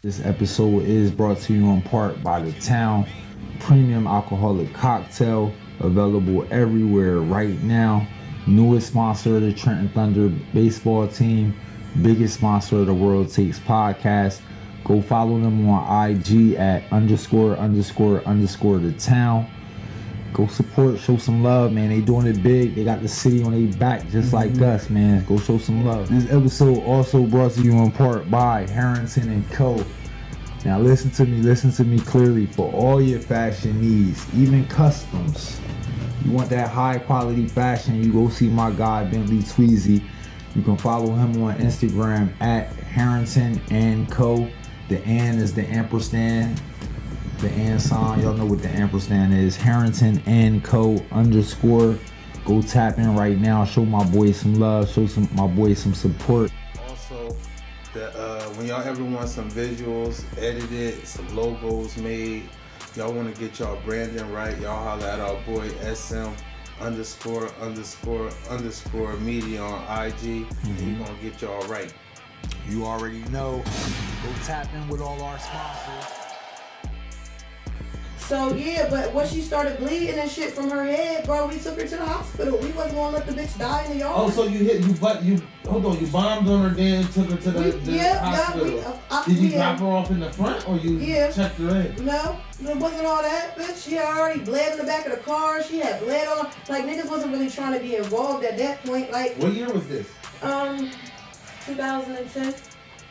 This episode is brought to you in part by The Town Premium Alcoholic Cocktail, available everywhere right now. Newest sponsor of the Trenton Thunder baseball team, biggest sponsor of the World Takes podcast. Go follow them on IG at ____ The Town. Go support, show some love, man. They doing it big. They got the city on their back just like us, man. Go show some love. This episode also brought to you in part by Harrington and Co. Now listen to me clearly. For all your fashion needs, even customs, you want that high quality fashion, you go see my guy Bentley Tweezy. You can follow him on Instagram at Harrington and Co. The "and" is the ampersand. The and sign, y'all know what the ampersand is. Harrington and Co. _. Go tap in right now. Show my boy some love. Show my boy some support. Also, when y'all ever want some visuals edited, some logos made, y'all want to get y'all branding right, y'all holler at our boy SM ____ media on IG, and he gonna get y'all right. You already know. Go tap in with all our sponsors. So yeah, but when she started bleeding and shit from her head, bro, we took her to the hospital. We wasn't gonna let the bitch die in the yard. Oh, so you bombed on her, then took her to the hospital. Did you drop her off in the front, or you checked her in? No, it wasn't all that, bitch. She had already bled in the back of the car. She had bled on. Like, niggas wasn't really trying to be involved at that point. Like, what year was this? 2010.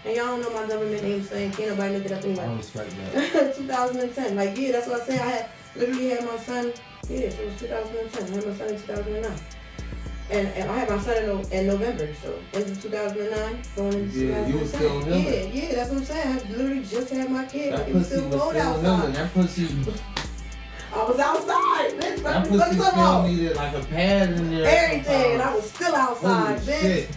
And y'all don't know my government name, so can't nobody look it up anyway. I respect that. 2010. Like, yeah, that's what I said. I literally had my son. Yeah, so it was 2010. I had my son in 2009. And I had my son in November, so end of 2009, going into 2010. You was still living. Yeah, that's what I'm saying. I literally just had my kid. That like, pussy was still outside. That pussy. I was outside, bitch. That pussy still needed like a pad in there. Everything, and I was still outside, Holy bitch. Shit.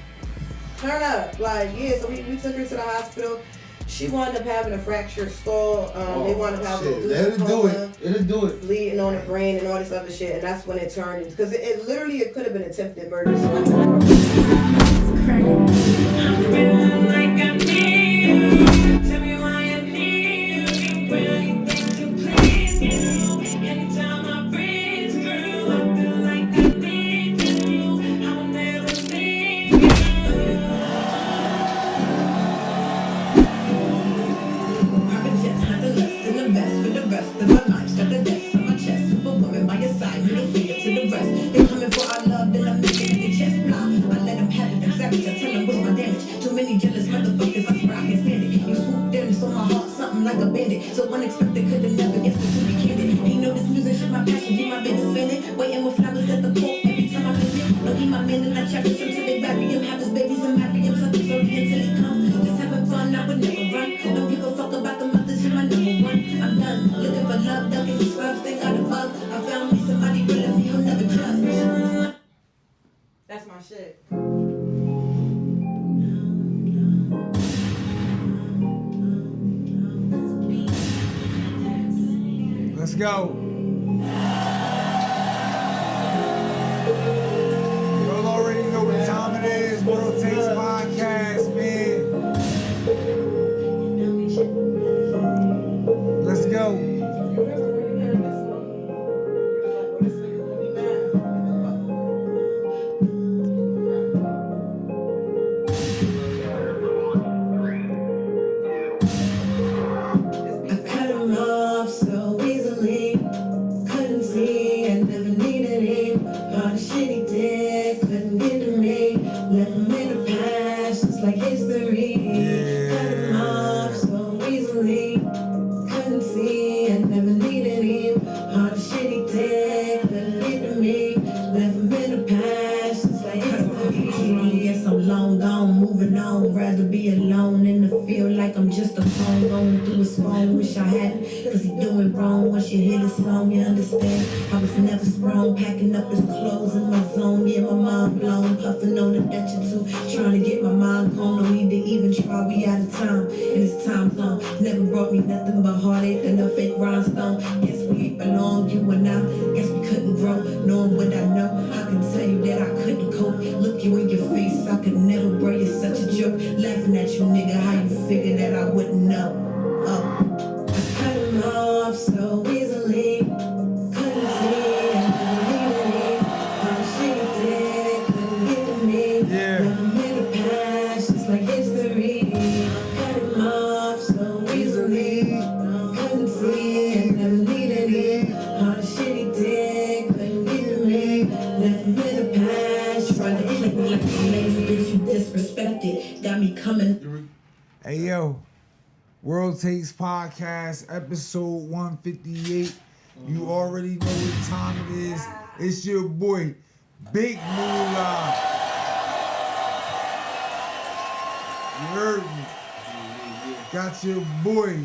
Turn up. Like, yeah, so we took her to the hospital. She wound up having a fractured skull. They wound up having It'll do it. Bleeding on her brain and all this other shit. And that's when it turned, because it literally could have been attempted murder. So I'm feeling like I need you. Tell me why I need you. Anything to please you. Anytime I breathe through, I feel like I need you. I will never leave you. So unexpected, could've never guessed it to be candid. He know this music shit my passion, be my business spinning. Waiting with flowers at the port every time I visit. No, he my man and I cherish him till they bury him. Have his babies and marry him, something slowly until he come. Just having fun, I would never run. Don't give a fuck about the mothers, you're my number one. I'm done, looking for love, ducking the scrubs, think out of bug. I found me somebody real and me, he'll never trust. That's my shit. Let's go. Y'all already know what time it is. World Takes podcast, man. Let's go. Laughing at you, nigga, how you figure that I wouldn't know? Hey yo, World Takes Podcast, episode 158. You already know what time it is. It's your boy, Big Mulla. You heard me. Got your boy.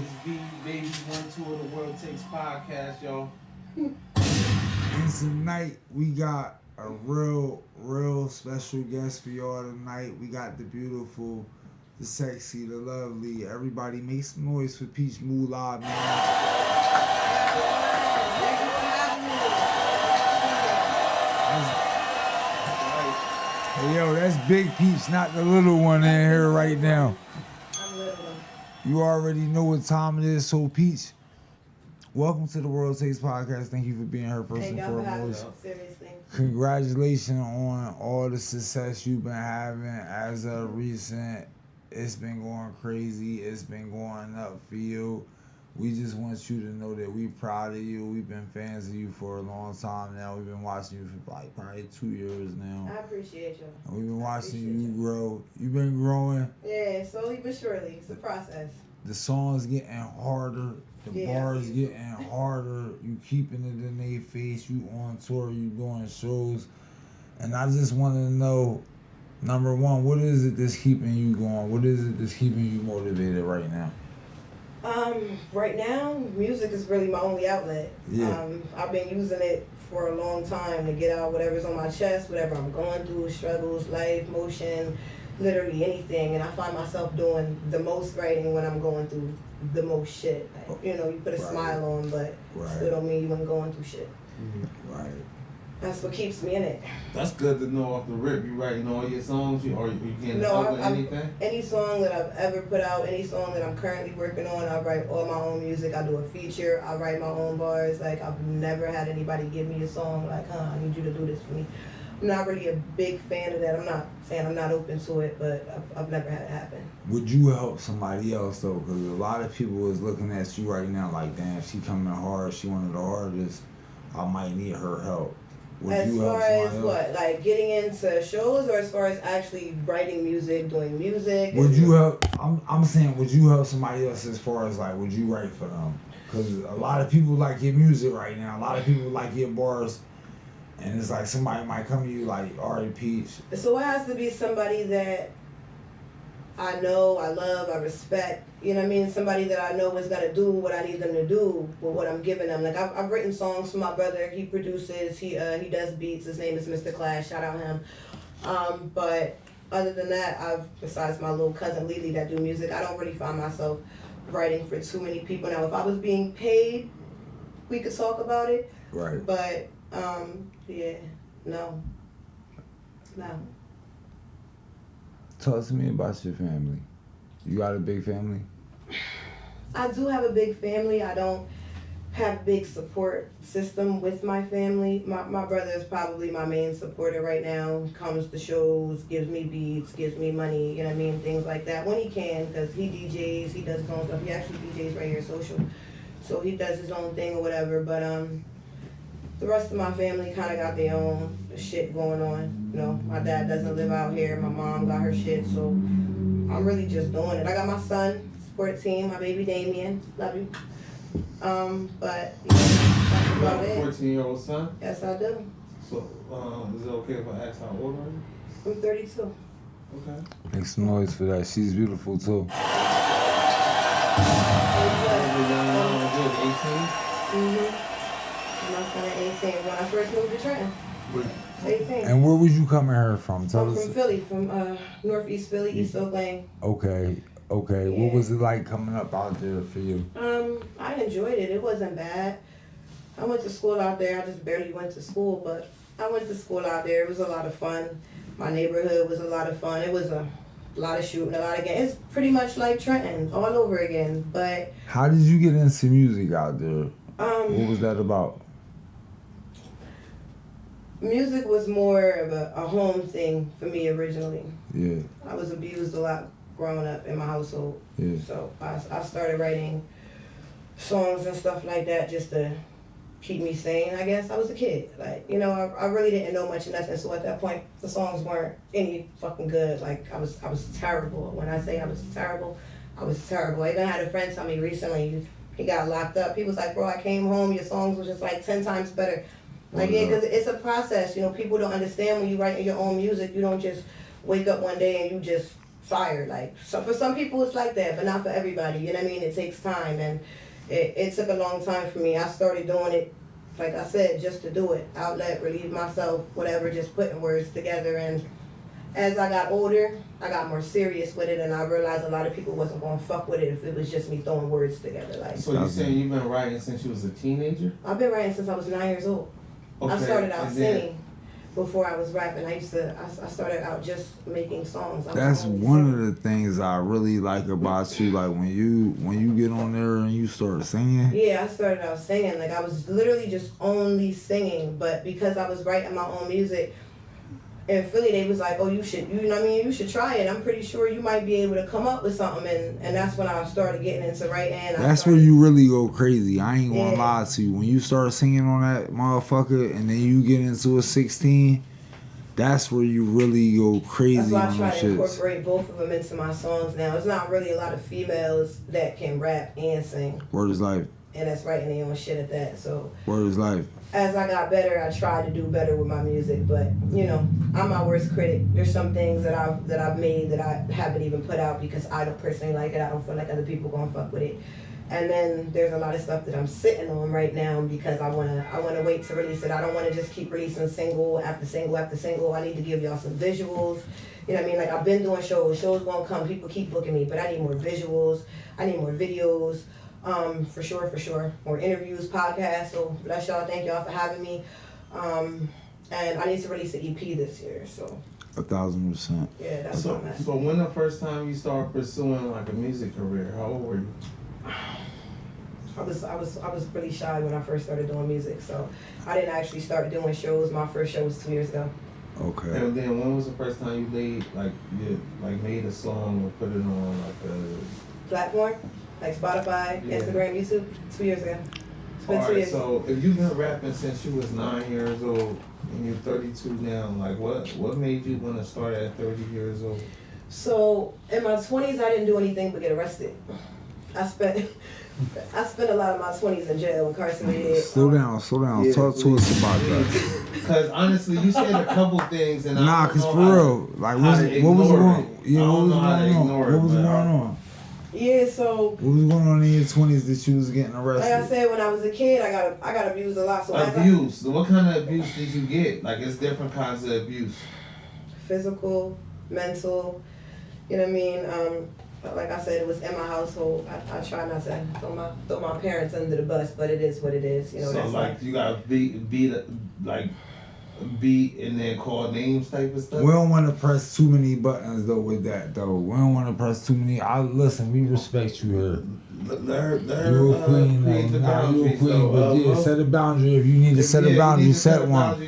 Baby 1-2 of the World Takes Podcast, y'all. And tonight we got a real special guest for y'all tonight. We got the beautiful, the sexy, the lovely. Everybody make some noise for Peach Mulla, man. Hey yo, that's Big Peach, not the little one in here right now. You already know what time it is, so Peach, welcome to the World Takes Podcast. Thank you for being here first and foremost. Seriously. Congratulations on all the success you've been having as of recent. It's been going crazy. It's been going up for you. We just want you to know that we're proud of you. We've been fans of you for a long time now. We've been watching you for like probably 2 years now. I appreciate you. And we've been watching you grow. You've been growing. Yeah, slowly but surely. It's a process. The songs getting harder. The bars getting harder. You keeping it in their face. You on tour. You doing shows. And I just want to know, number one, what is it that's keeping you going? What is it that's keeping you motivated right now? Right now, music is really my only outlet. Yeah. I've been using it for a long time to get out whatever's on my chest, whatever I'm going through, struggles, life, motion, literally anything. And I find myself doing the most writing when I'm going through the most shit. Like, you know, you put a smile on, but still don't mean you ain't going through shit. Mm-hmm. Right. That's what keeps me in it. That's good to know off the rip. You writing all your songs, or you can't help with anything? Any song that I've ever put out, any song that I'm currently working on, I write all my own music. I do a feature. I write my own bars. Like, I've never had anybody give me a song like, I need you to do this for me. I'm not really a big fan of that. I'm not saying I'm not open to it, but I've never had it happen. Would you help somebody else though? Because a lot of people is looking at you right now like, damn, she coming hard. She one of the hardest. I might need her help. Would as you far help as somebody what, else? like getting into shows, or as far as actually writing music, doing music? Would you help? I'm saying, would you help somebody else as far as like, would you write for them? Because a lot of people like your music right now. A lot of people like your bars. And it's like somebody might come to you like, all right, Peach. So it has to be somebody that I know, I love, I respect. You know what I mean? Somebody that I know is gonna do what I need them to do with what I'm giving them. Like I've written songs for my brother. He produces. He does beats. His name is Mr. Clash. Shout out him. But other than that, besides my little cousin Lily that do music, I don't really find myself writing for too many people. Now, if I was being paid, we could talk about it. Right. But yeah, no. Talk to me about your family. You got a big family? I do have a big family. I don't have big support system with my family. My brother is probably my main supporter right now. Comes to shows, gives me beats, gives me money, you know what I mean? Things like that when he can, because he DJs, he does his own stuff. He actually DJs right here at Social. So he does his own thing or whatever. But the rest of my family kind of got their own shit going on. You know, my dad doesn't live out here. My mom got her shit. So I'm really just doing it. I got my son, 14, my baby Damien. Love you. But yeah, that's about it. 14-year-old son? Yes, I do. So, is it okay if I ask how old are you? I'm 32. Okay. Make some noise for that. She's beautiful too. My son at 18 when I first moved to Trenton. 18. And where was you coming here from? Tell I'm us. from Philly, from Northeast Philly, East Oak Lane. Okay. Yeah. What was it like coming up out there for you? I enjoyed it. It wasn't bad. I went to school out there. I just barely went to school, but I went to school out there. It was a lot of fun. My neighborhood was a lot of fun. It was a lot of shooting, a lot of games. It's pretty much like Trenton all over again. But how did you get into music out there? What was that about? Music was more of a home thing for me originally. Yeah. I was abused a lot growing up in my household. Yeah. So I started writing songs and stuff like that just to keep me sane, I guess. I was a kid. Like, you know, I really didn't know much of nothing. So at that point, the songs weren't any fucking good. Like, I was terrible. When I say I was terrible, I was terrible. I even had a friend tell me recently, he got locked up. He was like, bro, I came home, your songs was just like 10 times better. Like, yeah, because it's a process. You know, people don't understand when you write your own music, you don't just wake up one day and you just fire. Like, so for some people it's like that, but not for everybody. You know what I mean? It takes time, and it took a long time for me. I started doing it, like I said, just to do it. Outlet, relieve myself, whatever, just putting words together. And as I got older, I got more serious with it, and I realized a lot of people wasn't gonna fuck with it if it was just me throwing words together. Like, So you're saying you've been writing since you was a teenager? I've been writing since I was 9 years old. Okay. I started out and then- singing before I was rapping. I started out just making songs. That's one of the things I really like about you. Like when you get on there and you start singing. Yeah, I started out singing. Like I was literally just only singing, but because I was writing my own music in Philly, they was like, oh, you know what I mean? You should try it. I'm pretty sure you might be able to come up with something. And that's when I started getting into writing. That's where you really go crazy. I ain't gonna lie to you. When you start singing on that motherfucker and then you get into a 16, that's where you really go crazy. That's why I on try them to shits. incorporate both of them into my songs now. It's not really a lot of females that can rap and sing. Word is life. And that's writing their own shit at that. So Word is life. as I got better, I tried to do better with my music, but you know, I'm my worst critic. There's some things that I've made that I haven't even put out because I don't personally like it. I don't feel like other people gonna fuck with it. And then there's a lot of stuff that I'm sitting on right now because I wanna wait to release it. I don't wanna just keep releasing single after single after single. I need to give y'all some visuals. You know what I mean? Like I've been doing shows. Shows won't come. People keep booking me, but I need more visuals. I need more videos. For sure. More interviews, podcasts. So bless y'all. Thank y'all for having me. And I need to release an EP this year. So 1,000%. yeah, that's what I'm at. So when the first time you started pursuing like a music career, how old were you? I was really shy when I first started doing music, so I didn't actually start doing shows. My first show was 2 years ago. Okay. And then when was the first time you made a song or put it on like a Platform, like Spotify, Yeah. Instagram, YouTube, 2 years ago. It's been 2 Alright, years. so if you've been rapping since you was 9 years old and you're 32 now, like what made you want to start at 30 years old? So in my 20s, I didn't do anything but get arrested. I spent a lot of my 20s in jail, incarcerated. Slow down. Yeah, Talk to us about that. Because honestly, you said a couple things, and Nah, I don't cause know for how real, like how to what was ignore going? it. Yeah, I what don't was know how to going on? ignore it, What was but going on? Yeah, so What was going on in your 20s that you was getting like I arrested? said, when I was a kid, I got abused a lot. So as I- Abuse. What kind of abuse did you get? Like it's different kinds of abuse. physical, mental, you know what I mean? Like I said, it was in my household. I try not to throw my parents under the bus, but it is what it is. You know, So that's like you got beat and then call names type of stuff. We don't want to press too many buttons though with that though. We don't want to press too many. Listen, we respect you here. You a queen, you a queen, but yeah, set a boundary if you need to set a boundary, set one.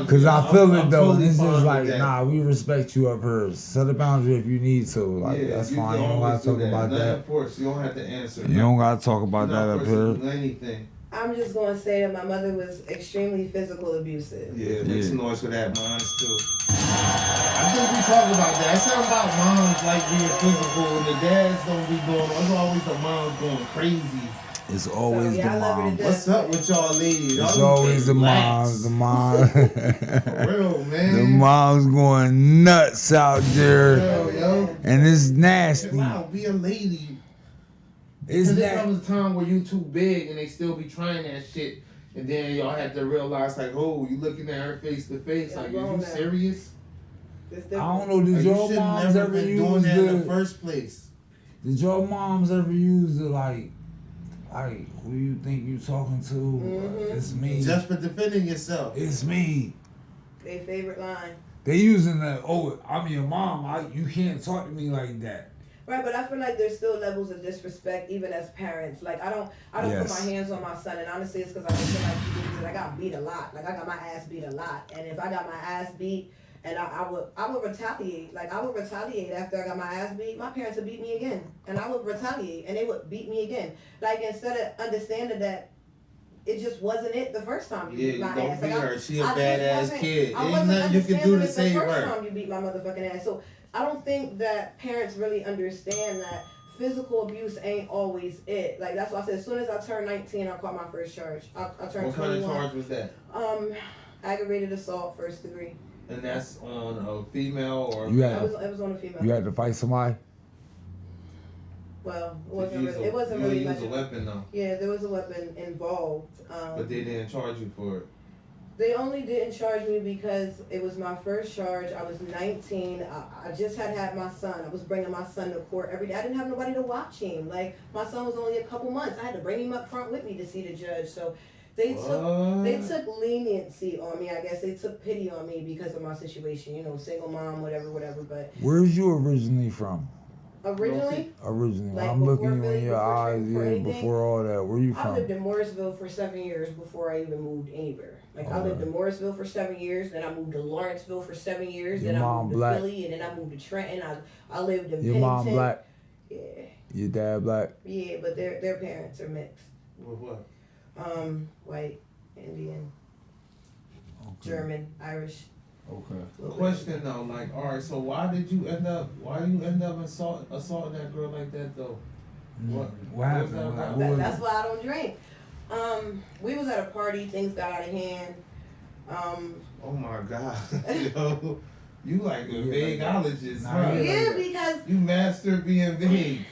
Cause I feel it though, and it's just like, nah, we respect you up here. Set a boundary if you need to, like that's fine. You don't gotta talk about that. Of course, you don't have to answer. You don't gotta talk about that up here. Anything. I'm just going to say that my mother was extremely physical abusive. Yeah, make some noise for that, moms too. I think we talked about that. It's something about moms like being physical, and the dads don't be going. It's always the moms going crazy. It's always So, yeah, I the love it to moms. death. What's up with y'all ladies? It's Y'all always the relax. moms. For real, man. The moms going nuts out there, Yo. and it's nasty. Wow, be a lady. It's Because there nasty. comes a time where you too big and they still be trying that shit, and then y'all have to realize like, oh, you looking at her face to face, Yeah, like, grown you now. serious? It's I different. don't know. Did Like, you your should moms never ever been doing use that in the the? first place. Did your moms ever use the like, who do you think you talking to? Mhm. It's me. Just for defending yourself. It's me. Their favorite line. They using the I'm your mom. You can't talk to me like that. Right, but I feel like there's still levels of disrespect even as parents. Like I don't Yes. put my hands on my son, and honestly, it's because I just feel like he needs it. I got beat a lot. Like I got my ass beat a lot, and if I got my ass beat, and I would retaliate. Like I would retaliate after I got my ass beat. My parents would beat me again, and I would retaliate, and they would beat me again. Like instead of understanding that. It just wasn't it the first time you beat my don't ass. beat Like, her. She a I just badass wasn't- kid. I Ain't wasn't nothing you can do understanding to it save the first her. time you beat my motherfucking ass. So I don't think that parents really understand that physical abuse ain't always it. Like that's why I said as soon as I turned 19, I caught my first charge. I turned 21. What kind of charge was that? Aggravated assault, first degree. And that's on a female or? You had It was on a female. You had to fight somebody? Well, it wasn't really You much. used a weapon though. Yeah, there was a weapon involved. But they didn't charge you for it. They only didn't charge me because it was my first charge. I was 19. I just had my son. I was bringing my son to court every day. I didn't have nobody to watch him. Like, my son was only a couple months. I had to bring him up front with me to see the judge. So they took leniency on me, I guess. They took pity on me because of my situation. You know, single mom, whatever. But Where's you originally from? originally, Like I'm before looking you in Philly, your before eyes, Philly, before yeah, anything, before all that. Where you I from? lived in Morrisville for 7 years before I even moved anywhere. Like, I lived in Morrisville for 7 years, then I moved to Lawrenceville for 7 years, Your then I mom moved black? to Philly, and then I moved to Trenton. I lived in Your Pennington. mom black? Yeah. Your dad black? Yeah, but their parents are mixed. With what? White, Indian, Okay. German, Irish. Okay. Question though, like, all right, so why you end up assaulting that girl like that though? What happened? was that about? That's why I don't drink. We was at a party, things got out of hand. Oh my God, yo, you like a vagueologist, huh? Yeah, because You master being vague.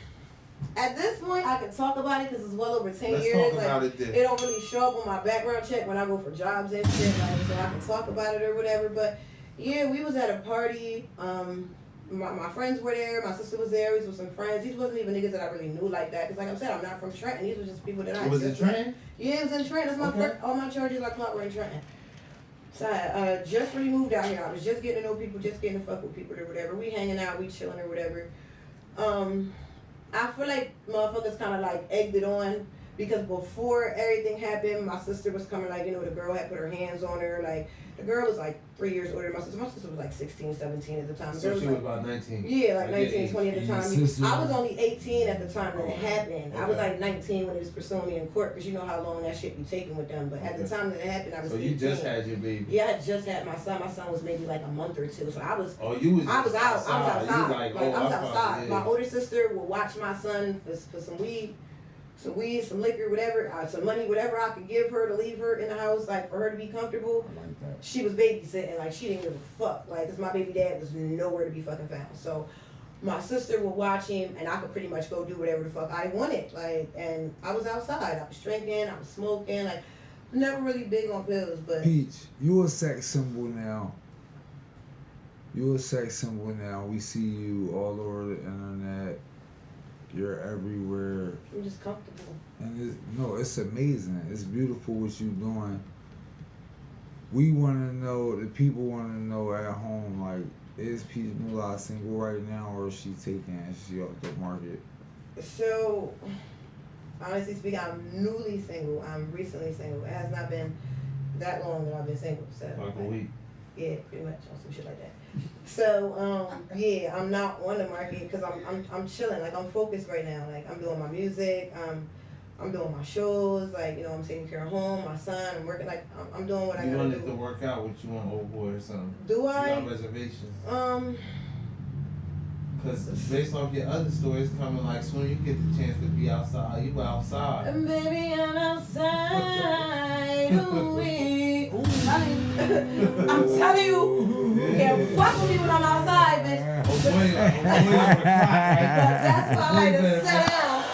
at this point I can talk about it because it's well over 10 Let's years. talk about it then. It don't really show up on my background check when I go for jobs and shit, like, so I can talk about it or whatever. But yeah, we was at a party. My friends were there. My sister was there. We was with some friends. These wasn't even niggas that I really knew like that. Cause like I said, I'm not from Trenton. These were just people that I Was it just Trenton? Yeah, it was in Trenton. That's my first, all my charges I caught were in Trenton. So I just really moved out here. I was just getting to know people, just getting to fuck with people or whatever. We hanging out, we chilling or whatever. I feel like motherfuckers kind of like egged it on because before everything happened, my sister was coming, like, you know, the girl had put her hands on her. Like, the girl was like 3 years older than my sister. My sister was like 16, 17 at the time. So she was like, about 19. yeah, like 19, 20 at the time. sister- I was only 18 at the time that it happened. I was Okay. like 19 when they was pursuing me in court because you know how long that shit be taking with them. But at the time that it happened, I was So 18. you just had your baby. Yeah, I had just had my son. My son was maybe like a month or two. So I was Oh, you was. I was out. I was outside. You like, I was I outside. fuck, My yeah. older sister would watch my son for some weed, some liquor, whatever, some money, whatever I could give her to leave her in the house, like for her to be comfortable. I like that. She was babysitting, like she didn't give a fuck, like, cause my baby dad was nowhere to be fucking found. So my sister would watch him, and I could pretty much go do whatever the fuck I wanted, like, and I was outside. I was drinking, I was smoking, like, never really big on pills, but. Peach, you a sex symbol now. You a sex symbol now. We see you all over the internet. You're everywhere. I'm just comfortable. And it's amazing. It's beautiful what you're doing. We want to know, the people want to know at home, like, is Peach Mulla single right now, or is she off the market? So, honestly speaking, I'm newly single. I'm recently single. It has not been that long that I've been single. So, Like a week. yeah, pretty much on some shit like that. So, yeah, I'm not on the market because I'm chilling. Like, I'm focused right now. Like, I'm doing my music. I'm doing my shows. Like, you know, I'm taking care of home, my son. I'm working. Like, I'm doing what I You gotta wanted to do. work out what you want, old boy, or something. Do You I? got reservations. Because Because based off your other stories coming, like, soon you get the chance to be outside, you outside. Baby, I'm outside. Ooh, I'm telling you, you can't fuck with me when I'm outside, bitch. Oh boy, That's why I like to sit down.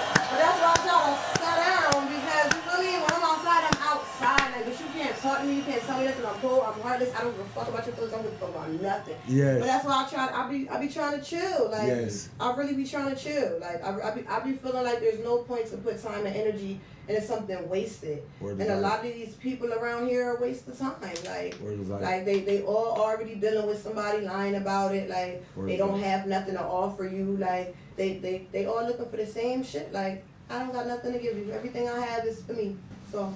That's why I try to sit down because you feel me? When I'm outside, I'm outside. Like, but you can't talk to me. You can't tell me nothing. I'm cold. I'm heartless. I don't give a fuck about your feelings. I don't give a fuck about nothing. Yes. But that's why I be trying to chill. Like, Yes. I really be trying to chill. Like, I be feeling like there's no point to put time and energy into something wasted. And a lot of these people around here are waste of time. Like they all already dealing with somebody lying about it. Like, they don't have nothing to offer you. Like, they all looking for the same shit. Like, I don't got nothing to give you. Everything I have is for me. So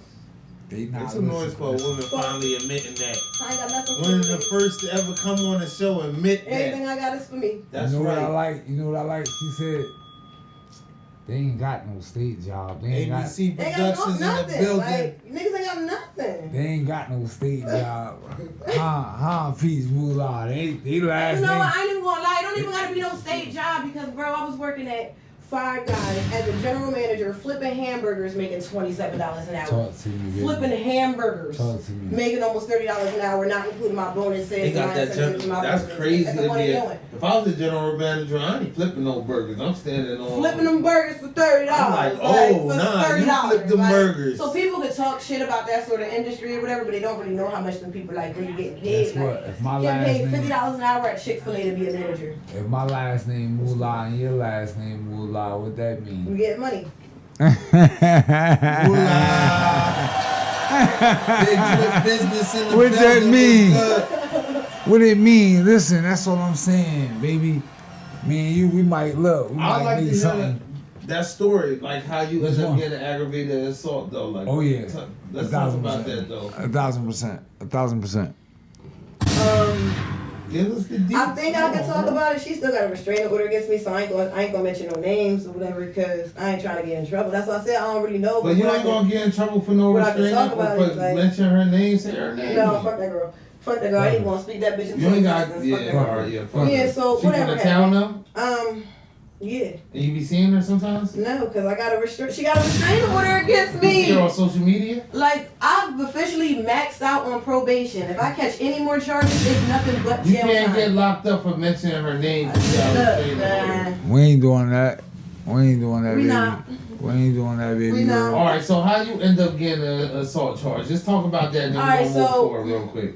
They not Make some noise for a listening. woman finally admitting that. I ain't got nothing for One of you. the first to ever come on the show and admit Everything that. I got is for me. That's you know right. what I like? You know what I like? She said, they ain't got no state job. They ain't got. ABC They ain't got Productions in the nothing. building. Like, niggas ain't got nothing. They ain't got no state job. Peach Mulla. They last You know name. what? I ain't even gonna lie. It don't even gotta be no state job because, bro, I was working at 5 Guys as a general manager, flipping hamburgers, making $27 an hour. Talk to me, baby. Flipping hamburgers, Talk to me. making almost $30 an hour, not including my bonuses. They got my that incentives, and my that's burgers. crazy. That's To the one me. they doing. If I was the general manager, I ain't flipping no burgers. I'm standing on Flipping them burgers for $30. I'm like, for nah, you $30, flip them burgers. So people could talk shit about that sort of industry or whatever, but they don't really know how much them people like really getting paid. Guess what? If my Getting last paid name, $50 an hour at Chick-fil-A to be a manager. if my last name Mulla and your last name Mulla, what that You mean? get money. Big business in the What that building. mean? What's good? What it mean? Listen, that's what I'm saying, baby. Me and you, we might look. We I might like to need hear something. that story, like how you Which end up one? getting aggravated assault, though. Like, Oh yeah, let's talk 1,000%. about that, though. 1,000%. 1,000%. Give us the details. I think I can talk about it. She still got a restraining order against me, so I ain't gonna mention no names or whatever because I ain't trying to get in trouble. That's why I said I don't really know. But you what ain't I can- gonna get in trouble for no what I can restraining talk or about for is, like- mention her name, say her name. No, fuck that girl. Fuck that girl. I ain't gonna speak that bitch into You ain't got, existence. yeah, Fuck that girl. alright, yeah, fuck Yeah, her. so She from whatever the town now? Yeah. And you be seeing her sometimes? No, because I got a she got a restraining order against You see her me. on social media? Like, I've officially maxed out on probation. If I catch any more charges, it's nothing but You jail can't time. get locked up for mentioning her name. You got a Look, restraining order. man. We ain't doing that. We ain't doing that, We baby. not. We ain't doing that, baby. We not. girl. Alright, so how you end up getting an assault charge? Just talk about that and then Alright, we're gonna so- move forward real quick.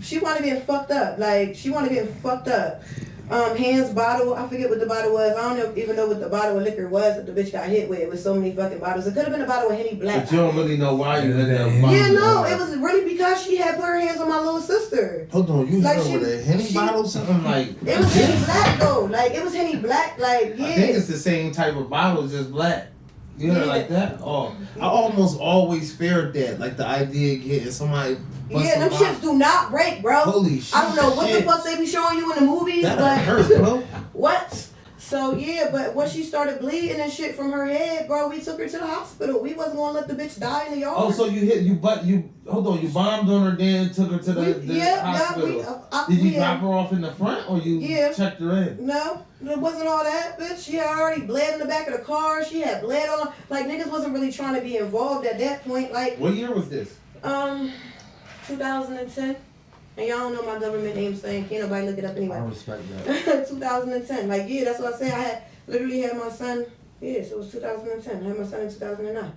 She wanted getting fucked up. Like, she wanted getting fucked up. Hands bottle, I forget what the bottle was. I don't even know what the bottle of liquor was that the bitch got hit with. It was so many fucking bottles. It could have been a bottle of Henny Black. But you don't really know why you ended up Yeah, buying Yeah, no, it. it was really because she had put her hands on my little sister. Hold on, you Like hit her she- with a Henny she- bottle? Something like It was Henny Black though. Like, it was Henny Black. Like, yeah. I think it's the same type of bottle, just black. You know, Yeah. like that? Oh, I almost always feared that. Like the idea of getting somebody. bust Yeah, them some shits do not break, bro. Holy shit. I don't know what the fuck they be showing you in the movies, That but hurt, bro. what? So yeah, but when she started bleeding and shit from her head, bro, we took her to the hospital. We wasn't gonna let the bitch die in the yard. Oh, so you hold on, you bombed on her, then took her to the hospital. Did you drop her off in the front or you Yeah. checked her in? No, it wasn't all that, bitch. She had already bled in the back of the car. She had bled on. Like, niggas wasn't really trying to be involved at that point. Like, What year was this? 2010. And y'all don't know my government name, so can't nobody look it up I anyway. respect that. 2010. Like, yeah, that's what I said. I had literally had my son. Yeah, so it was 2010. I had my son in 2009.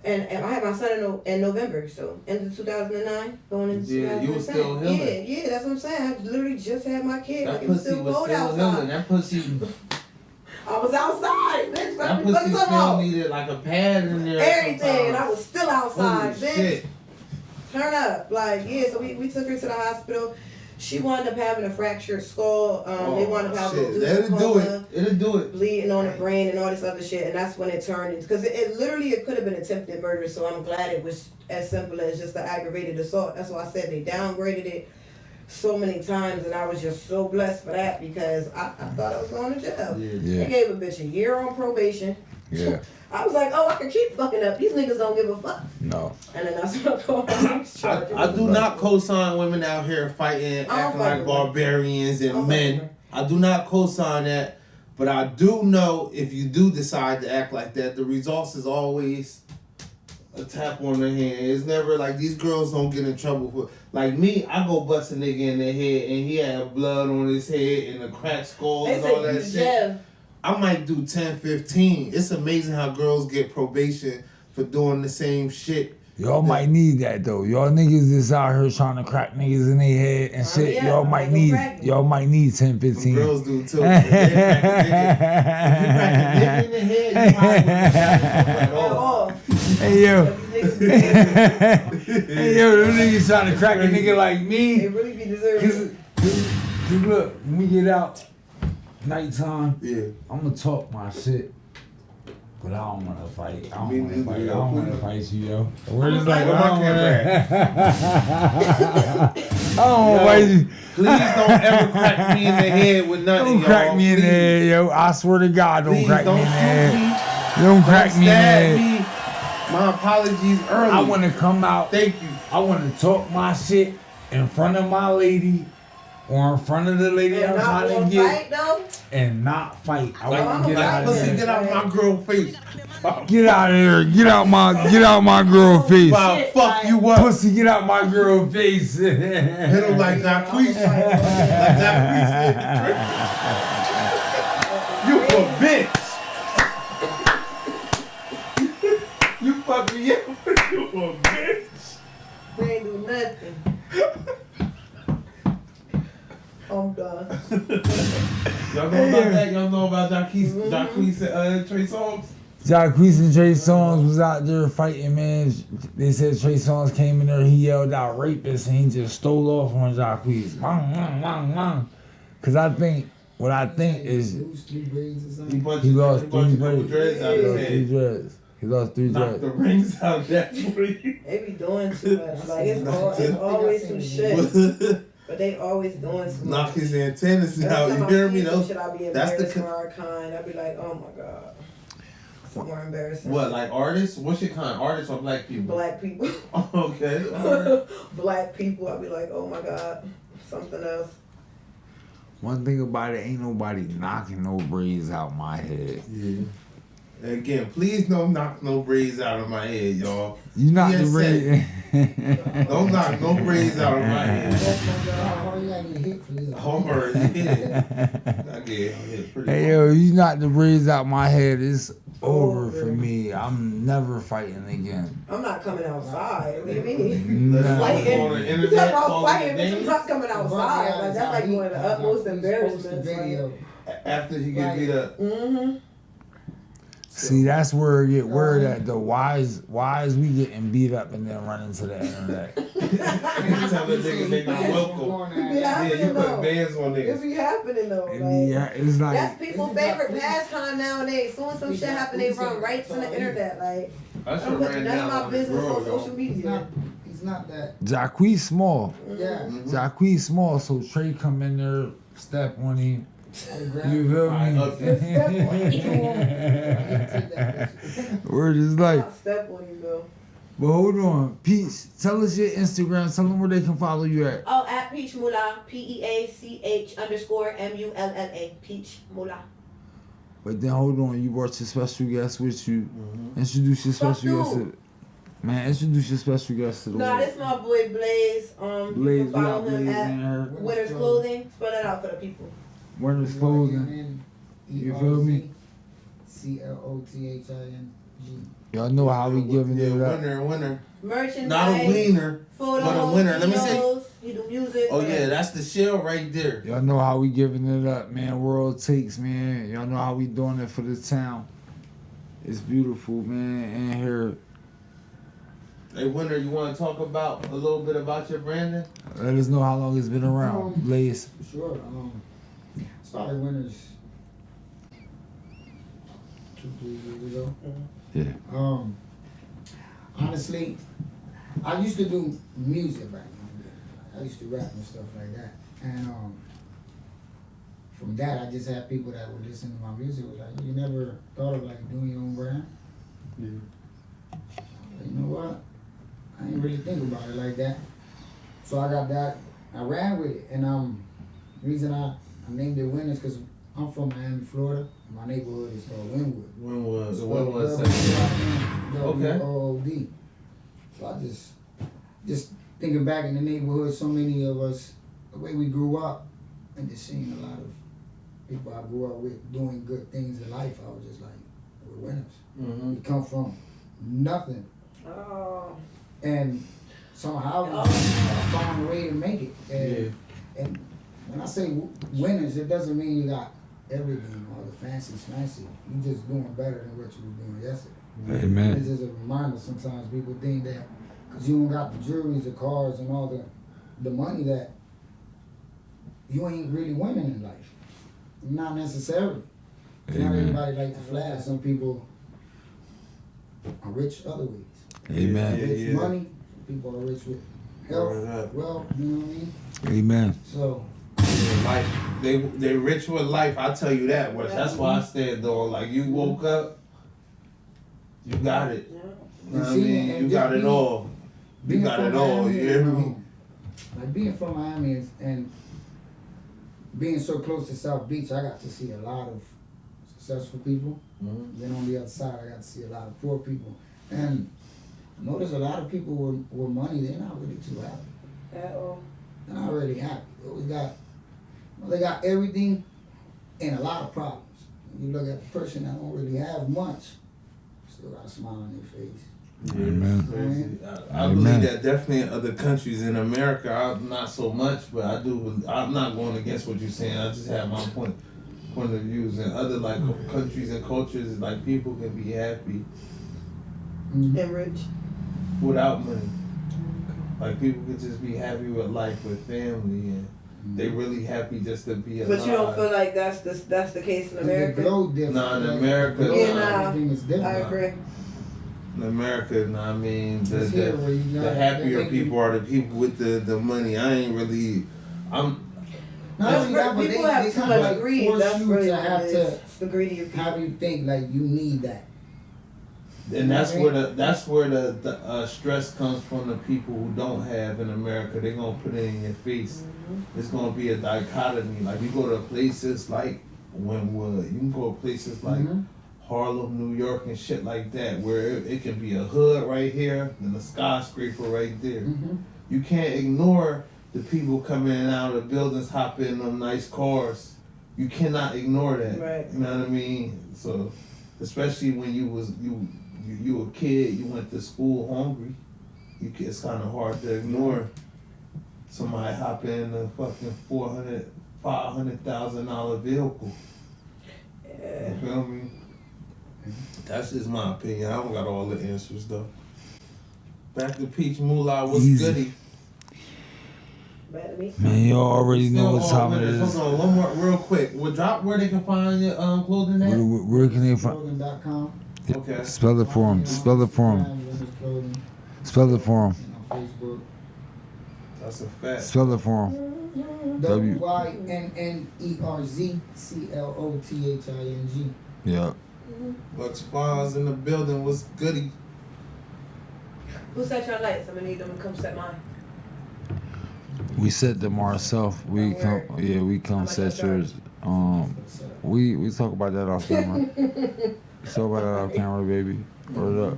And I had my son in November, so end of 2009, going into 2010. You was still healing. Yeah, that's what I'm saying. I literally just had my kid. That Like, it was pussy still was cold still outside. healing. That pussy, I was outside, bitch. that Fuck pussy me still off. needed like a pad in there. Everything, and I was still outside, Holy bitch. shit. Turn up. Like, yeah, so we took her to the hospital. She wound up having a fractured skull. They wound up having shit. a It'll do coma, it. It'll do it. bleeding on her brain and all this other shit, and that's when it turned into, because it literally it could have been attempted murder, so I'm glad it was as simple as just an aggravated assault. That's why I said they downgraded it so many times, and I was just so blessed for that because I thought I was going to jail. Yeah. They gave a bitch a year on probation. Yeah. I was like, oh, I can keep fucking up. These niggas don't give a fuck. No. And then that's what I'm going I do not co-sign women out here fighting, don't acting fight like with barbarians I don't and fight with men. I do not co-sign that, but I do know if you do decide to act like that, the results is always a tap on the hand. It's never like these girls don't get in trouble for. Like me, I go bust a nigga in the head and he had blood on his head and a cracked skull They and all say that you shit. jail. I might do 10, 15. It's amazing how girls get probation for doing the same shit. Y'all might need that though. Y'all niggas is out here trying to crack niggas in their head and shit. yeah, y'all I might go need crack 'em. y'all might need 10, 15. Girls do too. If they crack a nigga in the head, you probably At wouldn't all. Hey yo. These niggas, Hey yo, them niggas trying to crack a nigga like they me. really be deserving. Cause look, when we get out nighttime, Yeah. I'm gonna talk my shit. But I don't wanna fight. I Me don't wanna neither, fight. I yo. don't wanna fight you, yo. We're just Where like, my I don't camera wanna. I don't wanna fight you. Please don't ever crack me in the head with nothing, Don't y'all. crack me in the Please. head, yo. I swear to God, don't Please crack me don't in the shoot head. me. Don't crack me in the Stab head. me. My apologies early. I wanna come out. Thank you. I wanna talk my shit in front of my lady or in front of the lady I'm And not trying gonna to get, fight though. and not fight. I Like, want to get like, out of listen, there. get out my girl face. Get out of here. Get out my girl face. I'll Shit, fuck like- you up. Pussy, get out my girl face. Hit him like Jacquees. Like Jacquees. You a bitch. You fuck me up. You a bitch. We ain't do nothing. I'm done. Y'all know about that? Y'all know about Jacquees and Trey Songz? Jacquees and Trey Songz was out there fighting, man. They said Trey Songz came in there, he yelled out rapist, and he just stole off on Jacquees. Cause what I think is He lost three couple dreads out his head. dreads. He lost 3 Knocked dreads. the rings out of that tree. They be doing too much. Like it's always some shit. But they always doing some Knock much. his antennas Every out. time You I hear see me? some Those, shit, I be that's the embarrassed for our kind. I be like, oh my god. Some more embarrassing. what, like artists? What's your kind? Artists or black people? Black people. Okay. Alright. Black people. I be like, oh my god. Something else. One thing about it, ain't nobody knocking no braids out my head. Yeah. Again, please don't knock no braids out of my head, y'all. You knock the Yes, braids. Don't knock no braids out of my head. Homer, yeah. I get hit pretty Hey hard. yo, you knock the braids out my head, it's over for me. I'm never fighting again. I'm not coming outside. What do you mean? Let's Fighting. go on the You internet, talking about calling fighting, it but you're names. not coming outside. Like that's like one of the utmost embarrassments. After he get beat up. Mm-hmm. See, that's where it get word at though. Why is we getting beat up and then running to the internet? Tell the niggas they not welcome. It be Yeah, you happening put though. bans on It niggas. be happening though. Yeah, it's like That's people's favorite pastime nowadays. Soon as some shit happen, they run right to the internet. Like, I I'm should putting ran none down of my on business this on girl, social though. media. He's not that. Jacquees small. Yeah. Jacquees small, so Trey come in there, step on him. You feel Alright, me? up Word is like, I'll step on you, though. but hold on, Peach, tell us your Instagram, tell them where they can follow you at. Oh, at Peach Mulla, PEACH_MULLA, Peach Mulla. But then hold on, you brought your special guest with you. Introduce your Fuck special guest. you. Man, introduce your special guest to the Nah, world. this my boy Blaze. Blaze, You we can follow got him Blaze at in here. Winter's Clothing. Spell that out for the people. Winter's Clothing. You feel me? CLOTHING. Y'all know how we giving Yeah, it up. winner. Merchandise. Not a wiener, Photos. but a winner. Let me see. videos, you do music. Oh yeah, that's the shell right there. Y'all know how we giving it up, man. World Takes, man. Y'all know how we doing it for the town. It's beautiful, man. And here, Hey, winner, you want to talk about a little bit about your branding? let us know how long it's been around. Blaze. Sure. Started Winners 2-3 years ago. Yeah. Honestly, I used to do music back in the day. I used to rap and stuff like that. And from that, I just had people that would listen to my music was like, you never thought of like doing your own brand? Yeah. But you know what? I didn't really think about it like that. So I got that. I ran with it. And the reason I named it Winners because I'm from Miami, Florida. My neighborhood is called Wynwood. When was It's when was spelled that? W-O-O-D. So I just thinking back in the neighborhood, so many of us, the way we grew up, and just seeing a lot of people I grew up with doing good things in life, I was just like, we're winners. Mm-hmm. We come from nothing. Oh. And somehow I found a way to make it. And when I say winners, it doesn't mean you got everything, all the fancy smancy. You just doing better than what you were doing yesterday. Amen. It's just a reminder. Sometimes people think that because you don't got the jewelries, the cars, and all the money, that you ain't really winning in life. Not necessarily. Not Amen. everybody like to flash. Some people are rich other ways. Amen. Yeah, Rich yeah. money. People are rich with Word health, up. wealth. You know what I mean? Amen. So Life. They rich with life. I tell you that much. That's why I stand on. Like you woke up, you got it. Yeah. You know what I See, mean? and You just got it being- all. You being got from it all. Miami You hear and, me? like being from Miami and being so close to South Beach, I got to see a lot of successful people. Mhm. Then on the other side, I got to see a lot of poor people. And I noticed a lot of people with money, they're not really too happy. At all. They're not really happy. They got everything and a lot of problems. When you look at the person that don't really have much, still got a smile on their face. Yeah, Amen. crazy. I Amen. believe that definitely in other countries. In America, not so much, but I do. I'm not going against what you're saying. I just have my point of views. In other like countries and cultures, like people can be happy Mm-hmm. And rich. without money. Like people can just be happy with life, with family, and they really happy just to be alive. But you don't feel like that's the case in And they America? glow different. Nah, in like, America, glow, Yeah, nah. everything is different. I agree. In America, I mean, It's here where you the got- happier they make you- people are the people with the money. I ain't really. Not That's only where that, but people they have too kinda much like greed. force That's you really to what have it to is. It's the greedy of people. have you think like you need that. And that's where the stress comes from. The people who don't have in America, they're gonna put it in your face. It's gonna be a dichotomy. Like you go to places like Wynwood, you can go to places like Mhm. Harlem, New York, and shit like that, where it can be a hood right here and a skyscraper right there. Mm-hmm. You can't ignore the people coming in and out of the buildings, hopping in them nice cars. You cannot ignore that. Right. You know what I mean? So, especially when you a kid, you went to school hungry. It's kind of hard to ignore somebody hopping in a fucking $500,000 vehicle. Yeah. You feel me? That's just my opinion. I don't got all the answers though. Back to Peach Mulla, what's Easy. goody? Bad to me. Man, you already know Still what all time it minutes. is. Hold on, one more real quick. We'll drop where they can find your clothing at. Where can they find? Clothing.com. Okay. Spell it for him. Spell it for him. Clothing, Spell it for him. and on Facebook. That's a fact. Spell it for him. W- WYNNERZCLOTHING. Yeah. Lux Fonz in the building. What's goody? Who set your lights? I'm gonna need them to come set mine. We set them ourselves. We come. Yeah, we come set yours. We talk about that off camera. We talk about that off camera, baby. Word up.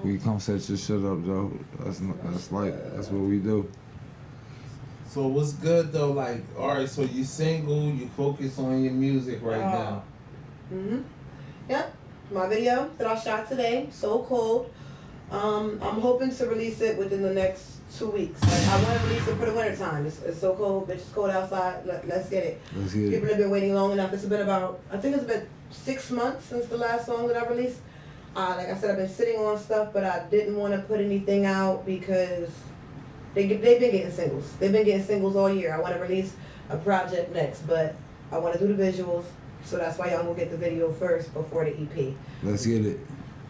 We come set your shit up, though. That's what we do. So what's good though? Like, all right. So you single. You focus on your music right now. Yep. My video that I shot today, So Cold. I'm hoping to release it within the next 2 weeks. Like, I want to release it for the winter time. It's so cold, bitch. It's cold outside. Let's get it. Let's get People it. have been waiting long enough. It's been I think it's been 6 months since the last song that I released. Like I said, I've been sitting on stuff, but I didn't want to put anything out because they've been getting singles. They've been getting singles all year. I want to release a project next, but I want to do the visuals, so that's why y'all gonna get the video first before the EP. Let's get it.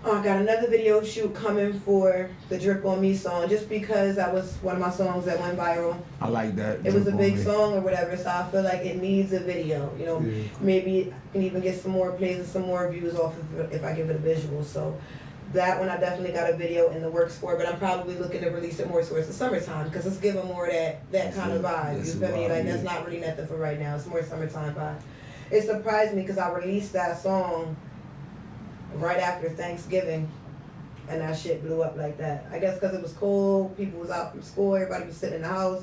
I got another video shoot coming for the Drip On Me song, just because that was one of my songs that went viral. I like that. It was a Jump big on me. song or whatever, so I feel like it needs a video. You know, Yeah. maybe I can even get some more plays and some more views off of it if I give it a visual. So that one I definitely got a video in the works for, but I'm probably looking to release it more towards the summertime because it's giving more of that kind of vibe. That's You a feel me? vibe, Like yeah. that's not really nothing for right now. It's more summertime vibe. It surprised me because I released that song right after Thanksgiving. And that shit blew up like that. I guess because it was cold, people was out from school, everybody was sitting in the house.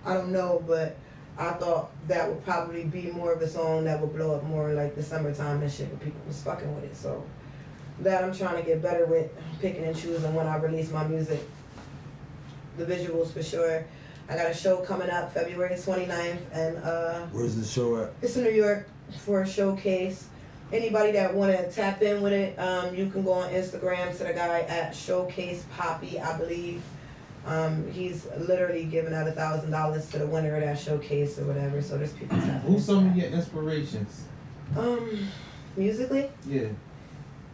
I don't know, but I thought that would probably be more of a song that would blow up more like the summertime and shit, when people was fucking with it. So that I'm trying to get better with, picking and choosing when I release my music. The visuals for sure. I got a show coming up February 29th, and Where's the show at? it's in New York for a showcase. Anybody that want to tap in with it, you can go on Instagram to the guy at Showcase Poppy, I believe. He's literally giving out $1,000 to the winner of that showcase or whatever. So there's people tapping. Who's some of your inspirations? Musically, Yeah.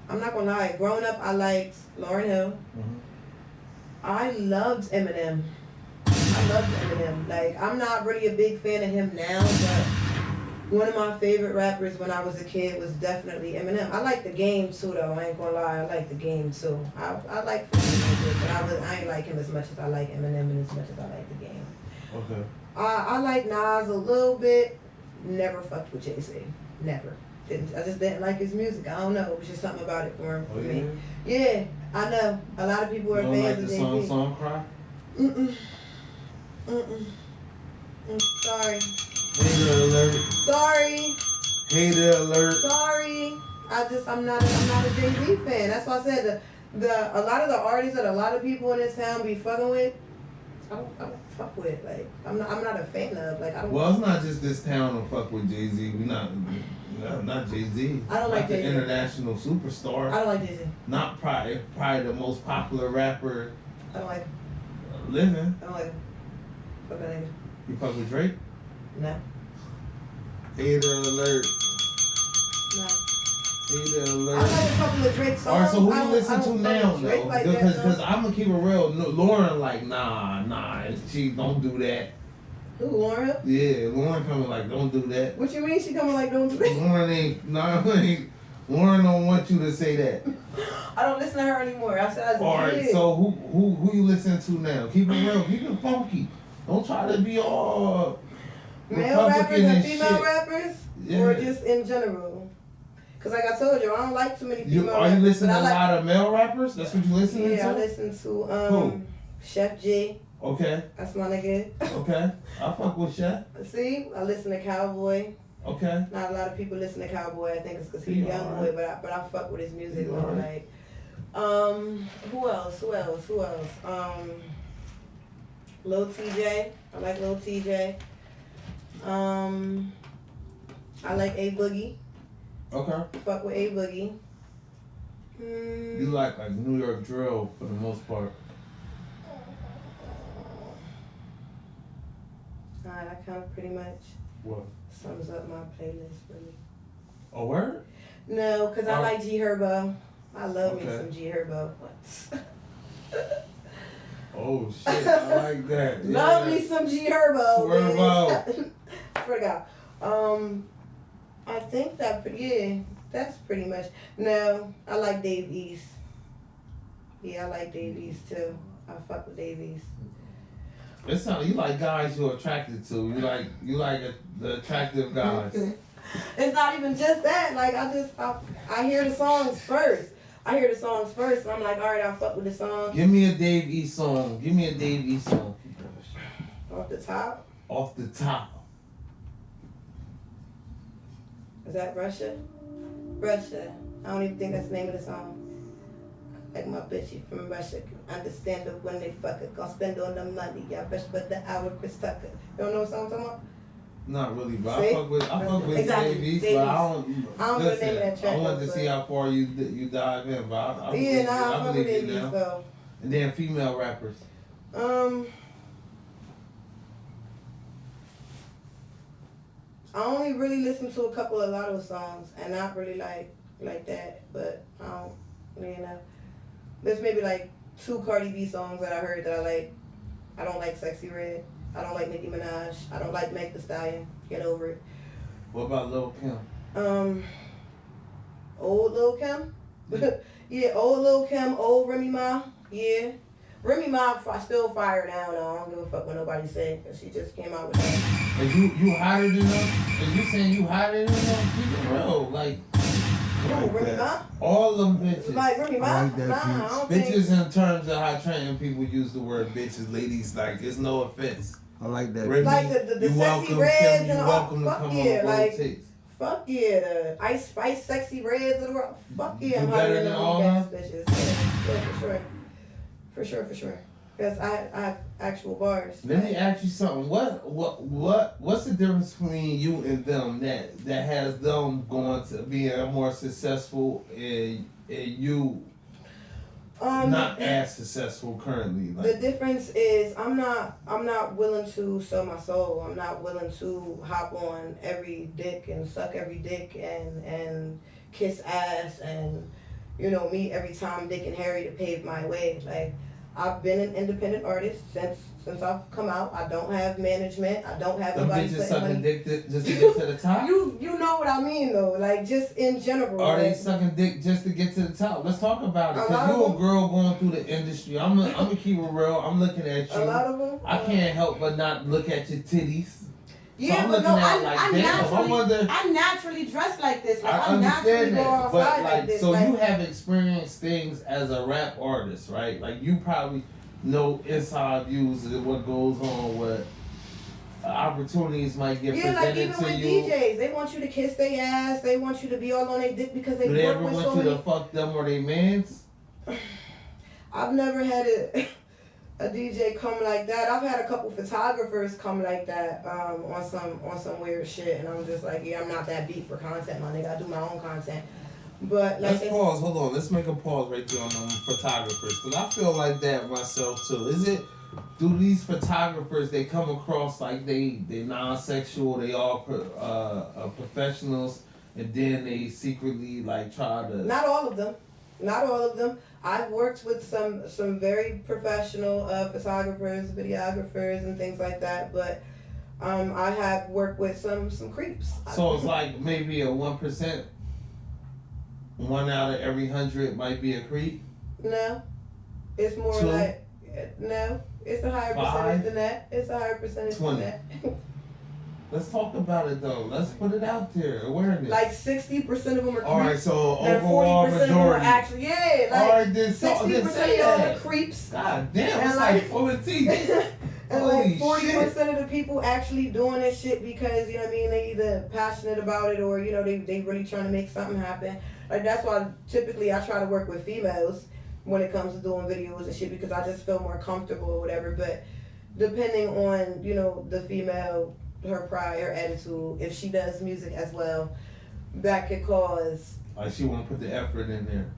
I'm not gonna lie. Growing up, I liked Lauryn Hill. I loved Eminem. Like, I'm not really a big fan of him now, but one of my favorite rappers when I was a kid was definitely Eminem. I like The Game too, though. I ain't gonna lie. I like The Game too. I like 50 music, but I ain't like him as much as I like Eminem and as much as I like The Game. Okay. I like Nas a little bit. never fucked with Jay-Z. Never. I just didn't like his music. I don't know. It was just something about it for me. Yeah, I know. A lot of people are fans like of the Jay-Z. song Cry? Sorry. Hater alert. Sorry. Hater alert. Sorry. I'm not a Jay-Z fan. That's why I said a lot of the artists that a lot of people in this town be fucking with, I don't fuck with. Like I'm not a fan of. Like I don't. Well, it's not just this town don't fuck with Jay-Z. We not Jay-Z. I don't like the Jay-Z. International superstar. I don't like Jay-Z. Not probably the most popular rapper I don't like. living. I don't like. Fuck that nigga. You fuck with Drake? No. Hater alert. No. Hater I alert. like a couple of Drake songs. All right, so who I you don't- listen I to don't now, fuck with Drake though? like that, Because though. I'm gonna keep it real. No, Lauren, like, nah, she don't do that. Who, Lauren? Yeah, Lauren coming like, don't do that. What you mean she coming like don't do that? Lauren ain't, Lauren don't want you to say that. I don't listen to her anymore. I said as a All right, kid. so who you listen to now? Keep it real, keep it funky. Don't try to be all Male rappers Republican and and female shit. rappers? Yeah. Or just in general? Because like I told you, I don't like too many female Are you rappers. listening but to I a like, lot of male rappers? That's what you listening yeah, I to? listen to Who? Chef G. Okay, That's my nigga. okay. I fuck with Chef. See, I listen to Cowboy. Okay. Not a lot of people listen to Cowboy. I think it's because he's He a young alright. boy, but I fuck with his music. He Though. alright. Like, who else? Lil TJ. I like Lil TJ. I like A Boogie. Okay. Fuck with A Boogie. You like New York drill for the most part. That kind of pretty much What? sums up my playlist for me. A word? No, because I Oh. like G Herbo. I love me Okay. some G Herbo. Oh shit, I like that. Love Yeah. me some G Herbo. Swear man. about. Swear to God. I think that's pretty much. No, I like Dave East. Yeah, I like Dave East too. I fuck with Dave East. It sounds you like guys you're attracted to. You like the attractive guys. It's not even just that. Like I hear the songs first. And I'm like, all right, I'll fuck with the song. Give me a Dave East song. Off the top. Off the top. Is that Russia? Russia. I don't even think that's the name of the song. Like my bitch from Russia. Understand it when they fuck it. Gonna spend on the money. Y'all best put the hour Chris Tucker. You don't know what song I'm talking about? Not really, but See? I fuck with Exactly. Dave East, Dave but East. I don't know the name of that track, I wanted to but- see how far you dive in, but I believe Yeah, you. nah, I fuck with believe Dave you East now. though. And then female rappers. I only really listen to a couple of Lotto songs, and not really like that. But I don't, there's maybe like 2 Cardi B songs that I heard that I like. I don't like Sexy Red. I don't like Nicki Minaj. I don't like Meg Thee Stallion. Get over it. What about Lil Kim? Old Lil Kim. Yeah, old Lil Kim, old Remy Ma. Yeah. Remy Ma, I still fire now. No, I don't give a fuck what nobody say, because she just came out with that. Is you hotter than them? Is you saying you hotter than them? Keep it real. Like Oh, Remy Ma? all them bitches. Like Remy Ma? I like that Nah, I beat. don't think. Bitches in terms of how training people use the word bitches, ladies, like it's no offense. I like that. Remy, Like the you sexy welcome, reds Kim, and you all. welcome to Fuck come yeah, on like both takes. fuck yeah, the Ice Spice sexy reds of the world. Fuck yeah, I'm You hotter better than than them all gas them? bitches. Yeah, for sure. Because I have actual bars. Let me ask you something. What's the difference between you and them that has them going to being more successful and you not as successful currently? The difference is I'm not willing to sell my soul. I'm not willing to hop on every dick and suck every dick and kiss ass and meet every Tom, Dick, and Harry to pave my way. Like I've been an independent artist since I've come out. I don't have management. I don't have Them nobody bitches putting sucking money. dick just to get to the top? You know what I mean though. Like just in general. Are they like, sucking dick just to get to the top? Let's talk about it. A lot Cause of you a them. girl going through the industry. I'm a keep it real. I'm looking at you. a lot of them. I can't help but not look at your titties. Yeah, I'm but looking no, at it like, damn, I wonder. I naturally dress like this. Like, I I naturally understand go that, outside but like this. so like, you have experienced things as a rap artist, right? Like you probably know inside views of what goes on, what opportunities might get yeah, like presented even to with you. DJs, they want you to kiss their ass. They want you to be all on their dick because they Do they work ever with want so you many. to fuck them or they mans? I've never had a DJ come like that. I've had a couple photographers come like that on some weird shit, and I'm just like, yeah, I'm not that beat for content, my nigga. I do my own content. But like, Let's pause. Hold on. Let's make a pause right there on them photographers, because I feel like that myself too. Do these photographers, they come across like they non-sexual, they all professionals, and then they secretly like try to. Not all of them. Not all of them. I've worked with some very professional photographers, videographers, and things like that. But I have worked with some creeps. So it's like maybe a 1%. 1 out of every 100 might be a creep. No, it's more 2? like no. It's a higher 5? percentage than that. It's a higher percentage 20. than that. Let's talk about it though. Let's put it out there. Awareness. Like 60% of them are creeps. All right, so and overall 40% of them are majority. actually, yeah, All like right, then 60% say of y'all that. are creeps. God damn, And it's like- like full of teeth. And Holy like 40% of the people actually doing this shit because, you know what I mean, they either passionate about it or, you know, they really trying to make something happen. Like that's why typically I try to work with females when it comes to doing videos and shit because I just feel more comfortable or whatever. But depending on, you know, the female, her pride, her attitude, if she does music as well, that could cause. Like she won't put the effort in there.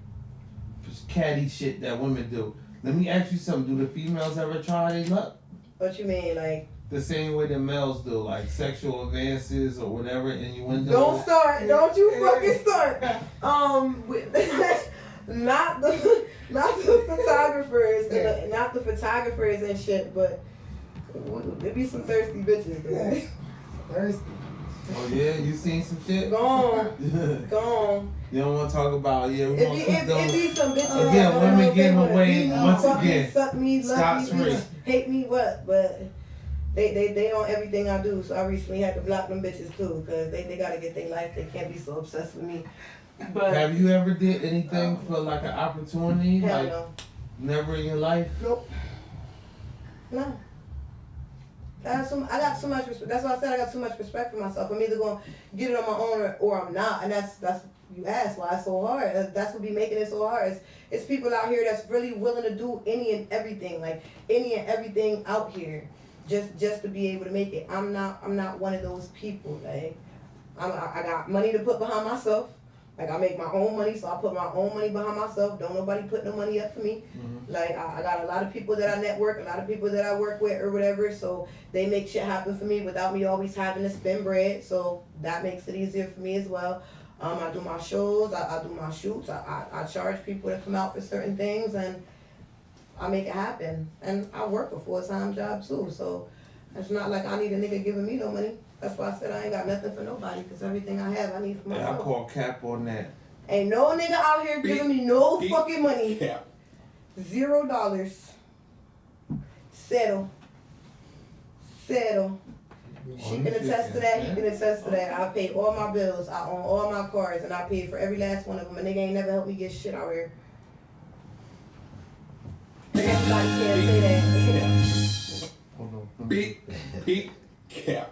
Just catty shit that women do. Let me ask you something. Do the females ever try their luck? What you mean, like? The same way the males do, like sexual advances or whatever, innuendo. Don't start. Don't you fucking start. Not the photographers, and not the photographers and shit, but there be some thirsty bitches. Dude. Thirsty. Oh yeah, you seen some shit? Go on, go on. You don't want to talk about, yeah, we It want be, to keep it those. be some bitches Again, that don't women know if they getting wanna away be me, once fuck again. me, suck me, love Scott's me, free. hate me, what? But they on everything I do, so I recently had to block them bitches too, because they gotta get their life. They can't be so obsessed with me. But Have you ever did anything for like an opportunity? hell Like no. never in your life? Nope. No. I got so much respect. That's why I said I got too much respect for myself. I'm either gonna get it on my own or I'm not. And that's you asked why it's so hard. That's what be making it so hard. It's people out here that's really willing to do any and everything, like any and everything out here, just to be able to make it. I'm not one of those people. Like I got money to put behind myself. Like I make my own money, so I put my own money behind myself. Don't nobody put no money up for me. Mm-hmm. Like I got a lot of people that I network, a lot of people that I work with or whatever. So they make shit happen for me without me always having to spend bread. So that makes it easier for me as well. I do my shows, I do my shoots. I charge people to come out for certain things, and I make it happen. And I work a full-time job too. So it's not like I need a nigga giving me no money. That's why I said I ain't got nothing for nobody, because everything I have, I need for Yeah, I myself. call cap on that. Ain't no nigga out here giving me no fucking money. Yeah. $0. Settle. She can attest to that. He can attest to that. I paid all my bills. I own all my cars, and I paid for every last one of them. A nigga ain't never helped me get shit out here. Everybody can't say that. Hold on. Big cap.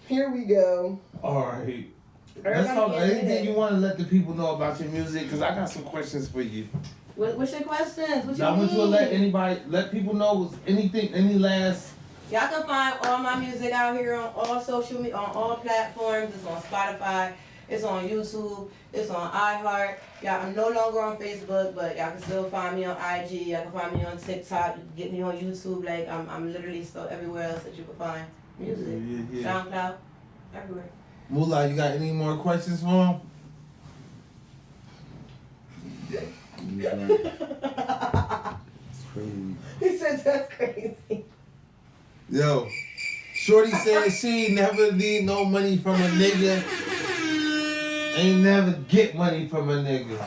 Here we go. All right. Let's Everybody talk. can't say Anything that. you want to let the people know about your music? Because I got some questions for you. What's your questions? What you I want you to mean? let people know anything, any last. Y'all can find all my music out here on all social media, on all platforms. It's on Spotify, it's on YouTube, it's on iHeart. Y'all, I'm no longer on Facebook, but y'all can still find me on IG. Y'all can find me on TikTok. You can get me on YouTube. Like I'm literally still everywhere else that you can find music. Yeah. SoundCloud, everywhere. Mulla, you got any more questions for him? It's crazy. He said that's crazy. Yo, Shorty said she never need no money from a nigga. Ain't never get money from a nigga.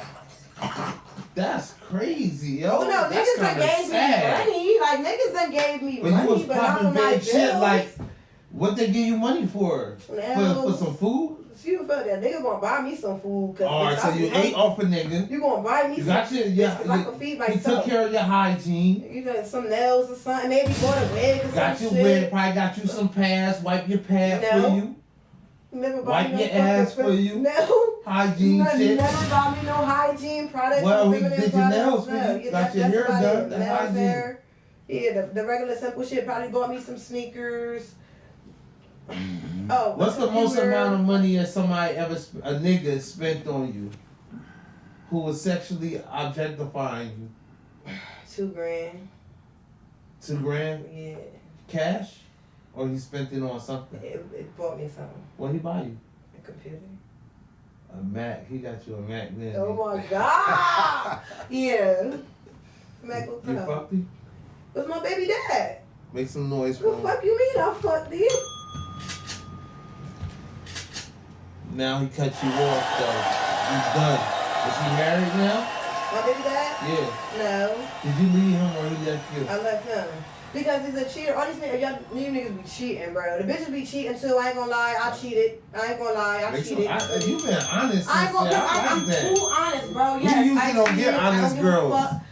That's crazy, yo. Oh no, That's niggas done kinda gave sad. me money. Like niggas done gave me But you was money, but not popping for my big shit bills. like What they give you money for? For some food? See what fuck that nigga gonna buy me some food. Alright, so you ate off a nigga. You gonna buy me You some got your, yeah, I can feed you myself. took care of your hygiene. You got some nails or something, maybe bought a wig or Got some your shit. wig, probably got you some pads, wipe your pad No. for you. Never buy Wipe me no your ass fucking for you. No. Hygiene shit. Never buy me no hygiene products. Well, no we feminine did your products, nails for no. you. Yeah, Got your that's hair about done. it. The Nails, hygiene. hair. Yeah, the regular simple shit. Probably bought me some sneakers. Oh, What's the most computer. amount of money that somebody ever, a nigga spent on you? Who was sexually objectifying you? $2,000. $2,000 Yeah. cash? Or he spent it on something? It bought me something. What he buy you? A computer. A Mac. He got you a Mac then. Oh my god! Yeah. MacBook You Pro. fucked him? Was my baby dad. Make some noise The for him. fuck you mean I fucked him? Now he cut you off though. He's done. Is he married now? My baby dad? Yeah. No. Did you leave him or he left you? I left him. Because he's a cheater. All these niggas, y'all new niggas be cheating, bro. The bitches be cheating too. I ain't gonna lie. I cheated. I ain't gonna lie. I Make some, cheated. you been honest. I ain't gonna since lie. I I'm like that. too honest, bro. We Yes, usually I don't cheated. get I honest don't give a girls. fuck.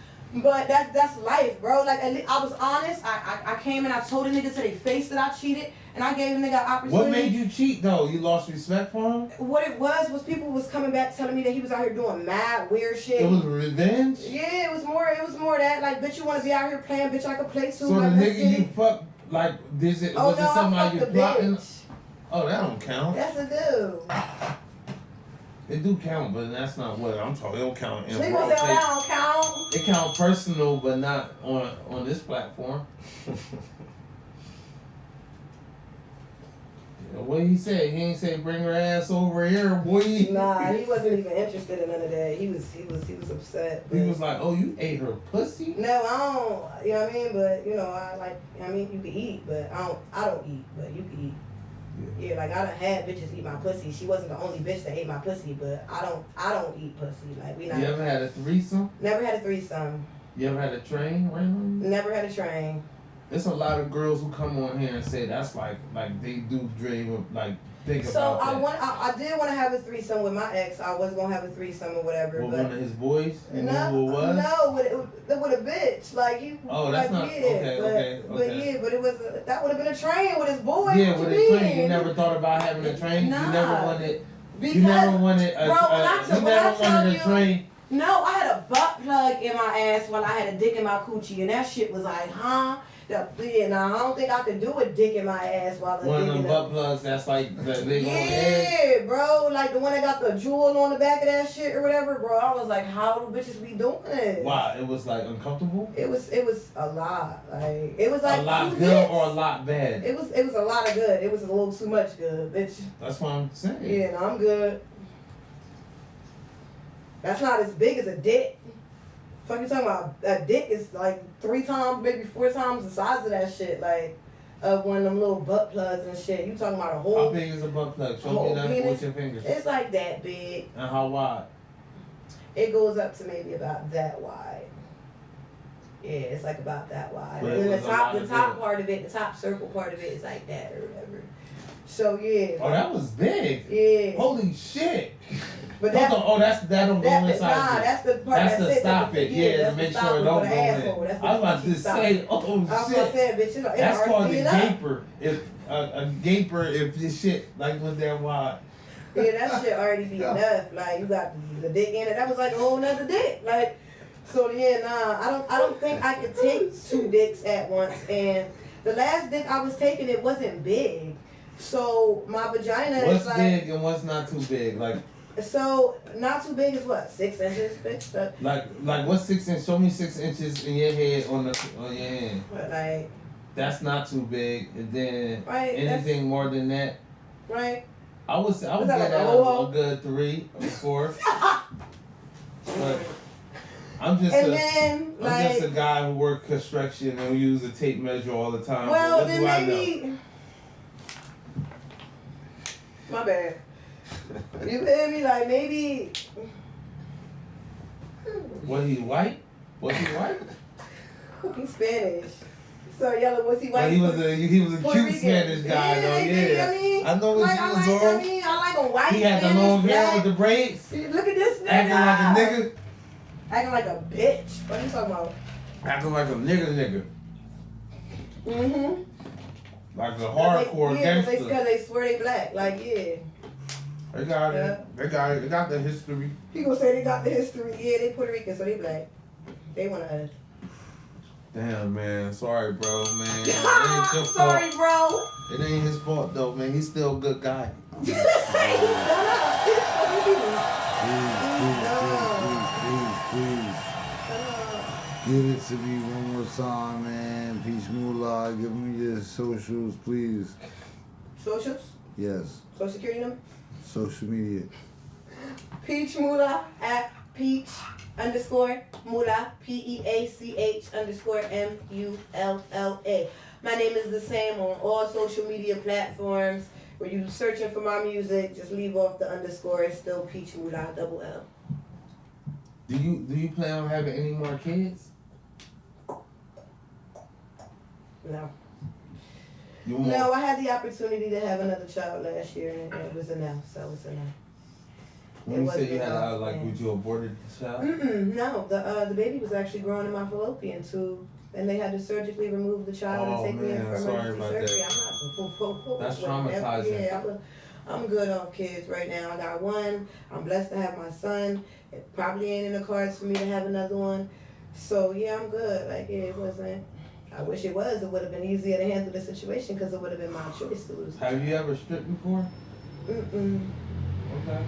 But that's life, bro. Like, at least I was honest. I came and I told a nigga to their face that I cheated. And I gave a nigga an opportunity. What made you cheat though? You lost respect for him? What it was people was coming back telling me that he was out here doing mad weird shit. It was revenge? Yeah, it was more that, like, bitch, you wanna be out here playing, bitch, I can play too. So the like, let's nigga get you it. fucked, like, was it Oh, no, I somebody fucked you the plotting? bitch. Oh, that don't count. That's a dude. It do count, but that's not what I'm talking. It don't count. In They raw gonna say, oh, tape. that don't count. It count personal, but not on this platform. What he said? He ain't say bring her ass over here, boy. Nah, he wasn't even interested in none of that. He was upset. He but- was like, oh, you ate her pussy? No, I don't. You know what I mean? But you know, you can eat, but I don't eat, but you can eat. Yeah, like I done had bitches eat my pussy. She wasn't the only bitch that ate my pussy, but I don't eat pussy. Like we not. You ever had a threesome? Never had a threesome. You ever had a train ran? Never had a train. There's a lot of girls who come on here and say that's like they do dream of like think So about that. I did want to have a threesome with my ex. I was gonna have a threesome or whatever, With but one of his boys? You knew no, who it was? no, with a bitch. Like you. Oh, that's like, not yeah, okay. But yeah, but it was that would have been a train with his boy. Yeah, What with you a train. You mean? never thought about having a train? Nah. You never wanted Because, you never wanted a bro, you never wanted a train. No, I had a butt plug in my ass while I had a dick in my coochie, and that shit was like, huh? Yeah, nah, I don't think I could do a dick in my ass while the One of dick them in butt plugs that's like the big on the head. Yeah, bro, like the one that got the jewel on the back of that shit or whatever, bro. I was like, how do bitches be doing it? Wow, it was like uncomfortable? It was a lot. Like it was like A lot two good dicks. or a lot bad? It was a lot of good. It was a little too much good, bitch. That's what I'm saying. Yeah, no, I'm good. That's not as big as a dick. Fuck you talking about? A dick is like 3 times, maybe 4 times the size of that shit. Like of one of them little butt plugs and shit. You talking about a How whole? big is a butt plug? Show whole me that penis? with your fingers. It's like that big. And how wide? It goes up to maybe about that wide. Yeah, it's like about that wide. But And it then was the a top, lot the of top good. part of it, the top circle part of it is like that or whatever. So yeah. Oh, that was big. Yeah. Holy shit. But Hold that, on. Oh, that'll go that, inside nah, you. that's the part That's that to sits stop at the- it. Yeah, that's to make the sure it stopper don't for go the asshole. in. That's the I was about to stopper. say, oh I was gonna shit. say, bitch, it That's already called a filled up. gaper. If a gaper, if this shit like was that wide. Yeah, that shit already be enough. Like you got the dick in it. That was like a whole nother dick. Like so yeah, nah. I don't think I could take 2 dicks at once. And the last dick I was taking, it wasn't big. So my vagina What's is like big and what's not too big? Like so not too big is what 6 inches, bitch. like what's 6 inches? Show me 6 inches in your head on your hand. But like That's not too big. And then right, anything more than that, right. I would Was get that like a out ho-ho? a good 3 or 4. But I'm just And a then I'm like just a guy who work construction and use a tape measure all the time. well But what then do I know? maybe my bad. You feel me? Like maybe Was he white? Was he white? he's Spanish. So yellow, was he white? He was a Puerto cute Rican. Spanish guy though. Yeah. I mean, I know what like, you I was like, on. I mean, I like a white He had the Spanish long hair black. with the braids. Look at this nigga. Acting like a nigga. Acting like a bitch. What are you talking about? Acting like a nigga. Mm-hmm. Like a hardcore gangster. Because they swear they black. Like, yeah. They got Yeah. it. They got the history. He gonna say they got the history. Yeah, they Puerto Rican, so they black. They want us. Damn, man. Sorry, bro, man. It ain't your Sorry, fault. bro. It ain't his fault, though, man. He's still a good guy. Give it to me one more time, man. Peach Mulla, give me your socials, please. Socials? Yes. Social security number? Social media. Peach Mulla at Peach _ Mulla PEACH _ MULLA. My name is the same on all social media platforms. Where you searching for my music, just leave off the underscore. It's still Peach Mulla _L. Do you plan on having any more kids? No. You want? No, I had the opportunity to have another child last year, and it was a no. So it's a no. When you It say you wasn't had enough, like, man. would you aborted the child? No, the baby was actually growing in my fallopian tube, and they had to surgically remove the child Oh, and take me in man, for sorry emergency about surgery. that. I'm not. That's traumatizing. Yeah, I'm good off kids right now. I got one. I'm blessed to have my son. It probably ain't in the cards for me to have another one. So yeah, I'm good. Like it wasn't. I wish it was. It would have been easier to handle the situation because it would have been my choice to lose. Have you ever stripped before? Mm-mm. Okay.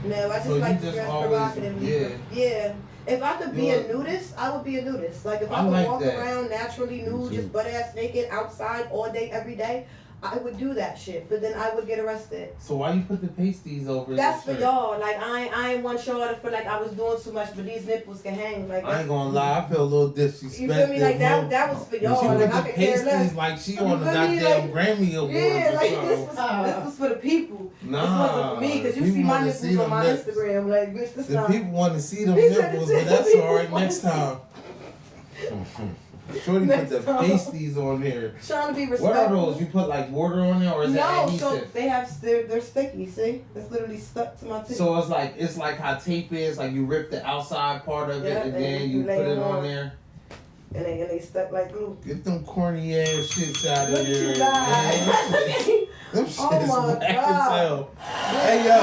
No, I just So you like to just dress always- provocatively. Yeah. If I could be You a nudist, I would be a nudist. Like if I I could like walk that. around naturally nude, just butt ass naked outside all day, every day, I would do that shit. But then I would get arrested. So why you put the pasties over? That's the for shirt? y'all. Like I ain't want y'all to feel like I was doing too much, but these nipples can hang. Like I ain't gonna lie, I feel a little disrespected. You feel me? Like bro. that was for She y'all. put Like the I could care less. pasties like she You on the feel me? goddamn Like- Grammy Awards Yeah, or like something. this was for the people. Nah, This wasn't for me because you see people my wanna nipples see on them my nips. Instagram. Like bitch, this The not. people want to see them These are the nipples, but that's people alright wanna next see. time. Shorty put Next the time. pasties on there. Trying to be What respectful. are those? You put like water on there or is that No, so adhesive? they have they're sticky. See, it's literally stuck to my tip. So it's like how tape is, like you rip the outside part of it Yeah, and and then you you lay put it them on on. there. and they stuck like glue. Get them corny ass shits out of Look at here. you Man. guys. Them shits Oh my whack as God. hell. Hey yo.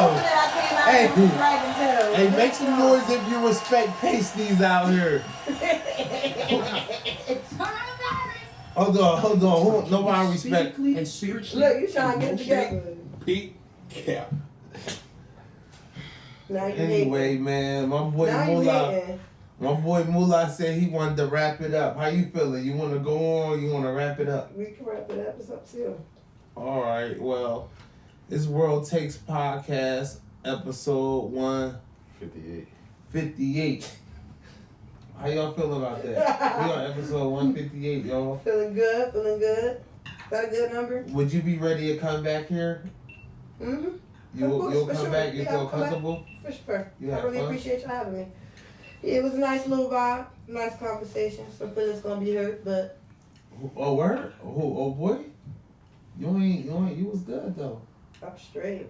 Hey. Hey, Hey, make some noise if you respect pasties out here. Hold on. Nobody respect. Physically and spiritually. Look, you trying to get it emotionally. together. Pete Cap. Now you Anyway, hating. man, my boy Now you Mulla. hating. My boy Mulla said he wanted to wrap it up. How you feeling? You want to go on? Or you want to wrap it up? We can wrap it up. It's up to you. All right. Well, this World Takes Podcast, episode 158. How y'all feel about that? We on episode 158, y'all. Feeling good. Feeling good. Got a good number. Would you be ready to come back here? Mm-hmm. You'll for come sure. back. You Yeah, feel I'll come back. comfortable? For sure. You I had really fun? appreciate you having me. Yeah, it was a nice little vibe. Nice conversation. Some feelings gonna be hurt, but Oh, word? Oh boy. You was good though. I'm straight.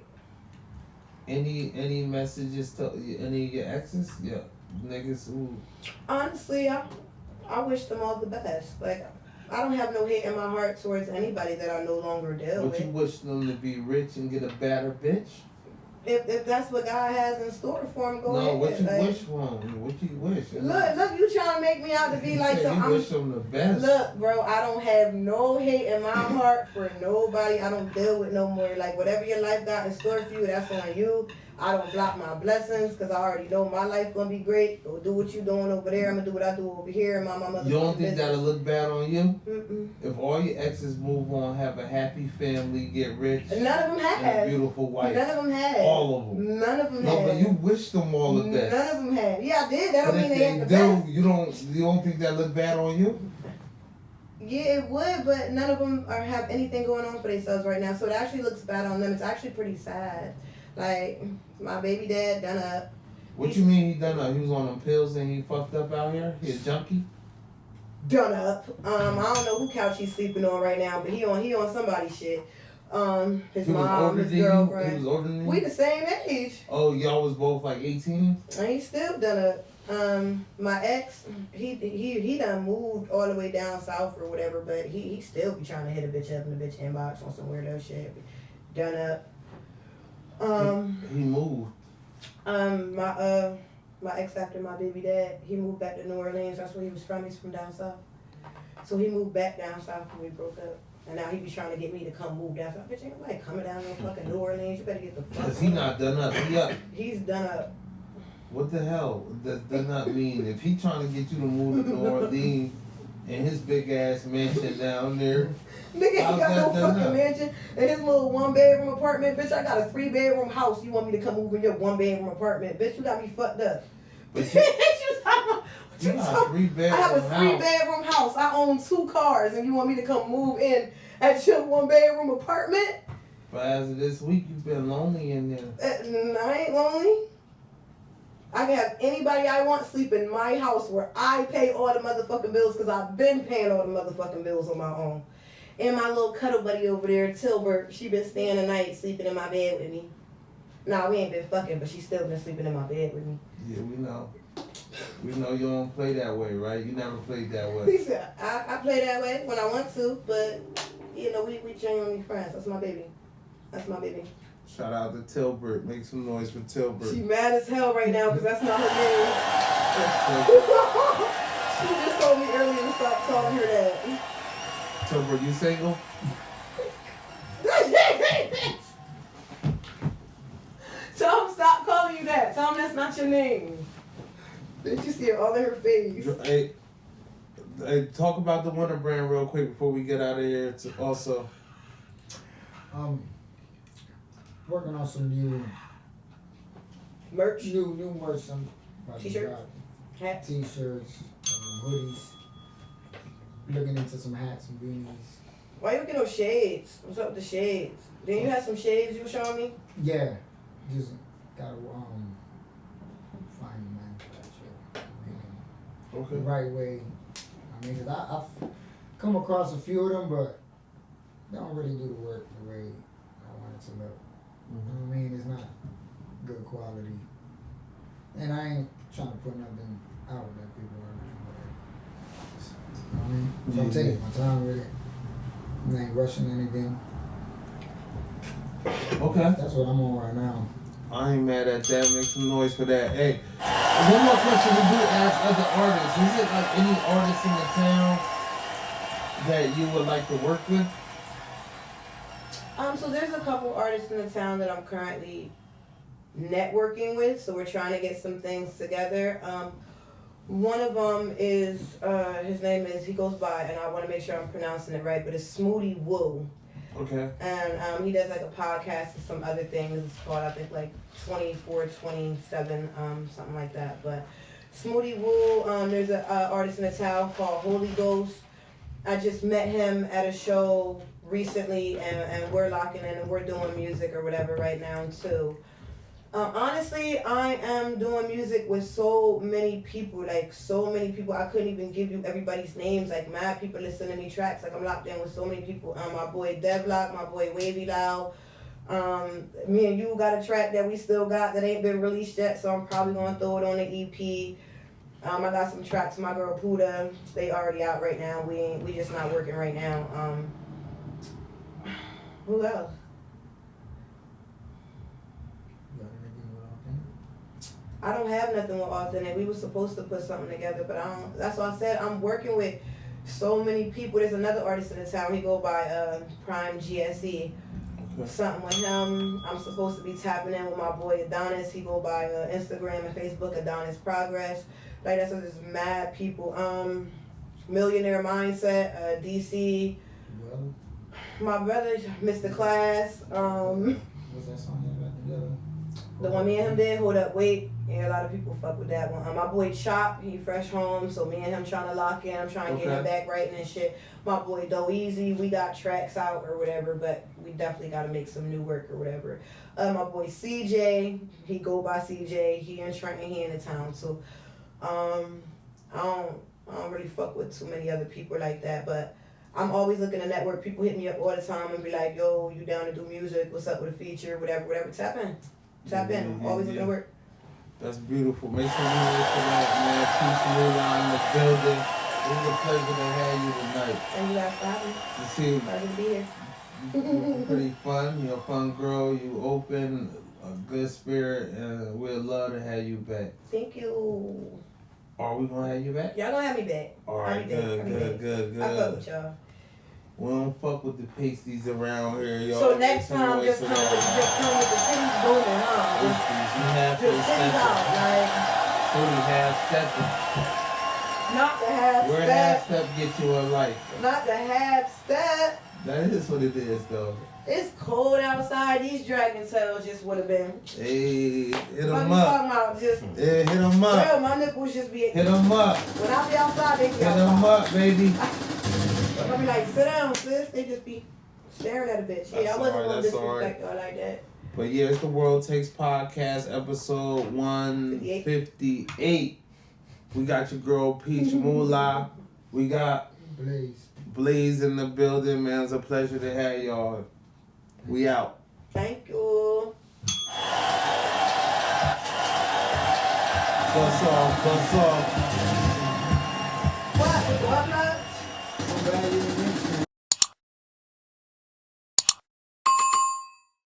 Any messages to any of your exes? Yeah, niggas who. Honestly, I wish them all the best. Like, I don't have no hate in my heart towards anybody that I no longer deal Would with. you wish them to be rich and get a better bitch? If that's what God has in store for him, go No, ahead. what you Like, wish for 'em? What you wish? Look, you trying to make me out to be You like said some. you I'm, wish them the best. look, bro, I don't have no hate in my heart for nobody. I don't deal with no more. Like, whatever your life got in store for you, that's on you. I don't block my blessings because I already know my life gonna be great. Go do what you doing over there. I'm gonna do what I do over here. And my mother's You don't think that'll look bad on you? Mm-mm. If all your exes move on, have a happy family, get rich, None of them and a have. beautiful wife. None of them have. All of them. None of them No, have. but you wish them all the best. None of them have. Yeah, I did. That But don't mean if they ain't the they best. do, you don't think that look bad on you? Yeah, it would, but none of them have anything going on for themselves right now. So it actually looks bad on them. It's actually pretty sad. Like, my baby dad done up. What you mean he done? He was on them pills and he fucked up out here. He a junkie. done up. I don't know who couch he's sleeping on right now, but he on somebody's shit. His He was mom, older his than you? girlfriend. He was older than you? We the same age. Oh, y'all was both like 18? And he's still done up. My ex, he done moved all the way down south or whatever, but he still be trying to hit a bitch up in the bitch inbox on some weirdo shit. Done up. He moved. My ex after my baby dad, he moved back to New Orleans. That's where he was from. He's from down south. So he moved back down south when we broke up. And now he be trying to get me to come move down south. Bitch, ain't nobody coming down no fucking New Orleans. You better get the fuck Cause he not done up. He up. He's done up. What the hell does not mean? If he trying to get you to move to New Orleans and his big ass mansion down there, Nigga how's ain't got no that done fucking up? mansion. And his little 1-bedroom apartment. Bitch, I got a 3-bedroom house. You want me to come move in your 1-bedroom apartment? Bitch, you got me fucked up. But Bitch, you, you talking about- what you you got a talking- 3-bedroom I have a house. 3-bedroom house. I own 2 cars, and you want me to come move in at your 1-bedroom apartment? But as of this week, you've been lonely in there. I ain't lonely. I can have anybody I want sleep in my house where I pay all the motherfucking bills because I've been paying all the motherfucking bills on my own. And my little cuddle buddy over there, Tilbert, she been staying the night sleeping in my bed with me. Nah, we ain't been fucking, but she still been sleeping in my bed with me. Yeah, we know. We know you don't play that way, right? You never played that way. He said, I play that way when I want to, but, you know, we genuinely friends. That's my baby. That's my baby. Shout out to Tilbert. Make some noise for Tilbert. She mad as hell right now because that's not her name. She just told me earlier to stop calling her that. Tilbert, you single? Tell him stop calling you that. Tell him that's not your name. Did you see it all in her face? Hey, talk about the Winter brand real quick before we get out of here. Also, Working on some new Merch, new merch. Some T-shirts? hats. T-shirts, hoodies. Looking into some hats and beanies. Why you looking at those shades? What's up with the shades? Then you had some shades you were showing me? Yeah, just gotta find a manufacturer. Make 'em okay. the right way. I mean, cause I've come across a few of them, but they don't really do the work the way I want it to look. You know what I mean? It's not good quality. And I ain't trying to put nothing out that people are looking for. You know what I mean? So I'm taking my time with it. I ain't rushing anything. Okay. That's what I'm on right now. I ain't mad at that. Make some noise for that. Hey, one more question we do ask other artists. Is it like any artists in the town that you would like to work with? So there's a couple artists in the town that I'm currently networking with, so we're trying to get some things together. One of them is, his name is, he goes by, and I want to make sure I'm pronouncing it right, but it's Smoothie Woo. Okay. And he does like a podcast and some other things. It's called, I think, like 24/27, something like that. But Smoothie Woo, there's an artist in the town called Holy Ghost. I just met him at a show recently, and we're locking in and we're doing music or whatever right now too. Honestly, I am doing music with so many people, I couldn't even give you everybody's names. Like, mad people listen to me tracks. Like, I'm locked in with so many people. My boy Devlock, my boy Wavy Lau. Me and you got a track that we still got that ain't been released yet, so I'm probably gonna throw it on the EP. I got some tracks, my girl Puda. They already out right now. We just not working right now. Who else? You got anything with Authentic? I don't have nothing with Authentic. We were supposed to put something together, but I don't. That's why I said I'm working with so many people. There's another artist in the town. He go by Prime GSE. Something with him. I'm supposed to be tapping in with my boy Adonis. He go by Instagram and Facebook Adonis Progress. Like that's there's mad people. Millionaire Mindset, DC. Well, My brother, Mr. Class. what's that song you got together? The one me and him did, Hold Up Wait. Yeah, a lot of people fuck with that one. My boy Chop, he fresh home, so me and him trying to lock in. I'm trying to get him back writing and shit. My boy Do Easy, we got tracks out or whatever, but we definitely got to make some new work or whatever. My boy CJ, he go by CJ. He in Trenton, he in the town. So, I I don't really fuck with too many other people like that, but I'm always looking to network. People hit me up all the time and be like, yo, you down to do music? What's up with a feature? Whatever. Tap in. I'm always looking to work. That's beautiful. Make some noise for that, man. Peace Mulla in the building. It was a pleasure to have you tonight. And you guys for having me. You see, Pleasure to be here. you're pretty fun. You're a fun girl. You open, a good spirit, and we'd love to have you back. Thank you. Are we gonna have you back? Y'all gonna have me back. All right, good. I fuck with y'all. We don't fuck with the pasties around here, y'all. So next time, just come with the city's booming, huh? Just city's out, like. Not the half Where step. half step get you a life? Not the half step. That is what it is, though. It's cold outside. These dragon tails just would have been. Hey, hit What them you up. talking about? Just. Yeah, hit them up. Bro, my nipples just be. Hit them up. When I be outside, they be Hit outside. them up, baby. I be like, sit down, sis. They just be staring at a bitch. Yeah, I wasn't alright, gonna that's alright. disrespect y'all like that. But yeah, it's the World Takes Podcast, episode 158. We got your girl Peach Mulla. We got Blaze in the building, man. It's a pleasure to have y'all. We out. Thank you. Bust off. What? What, blood? I'm glad you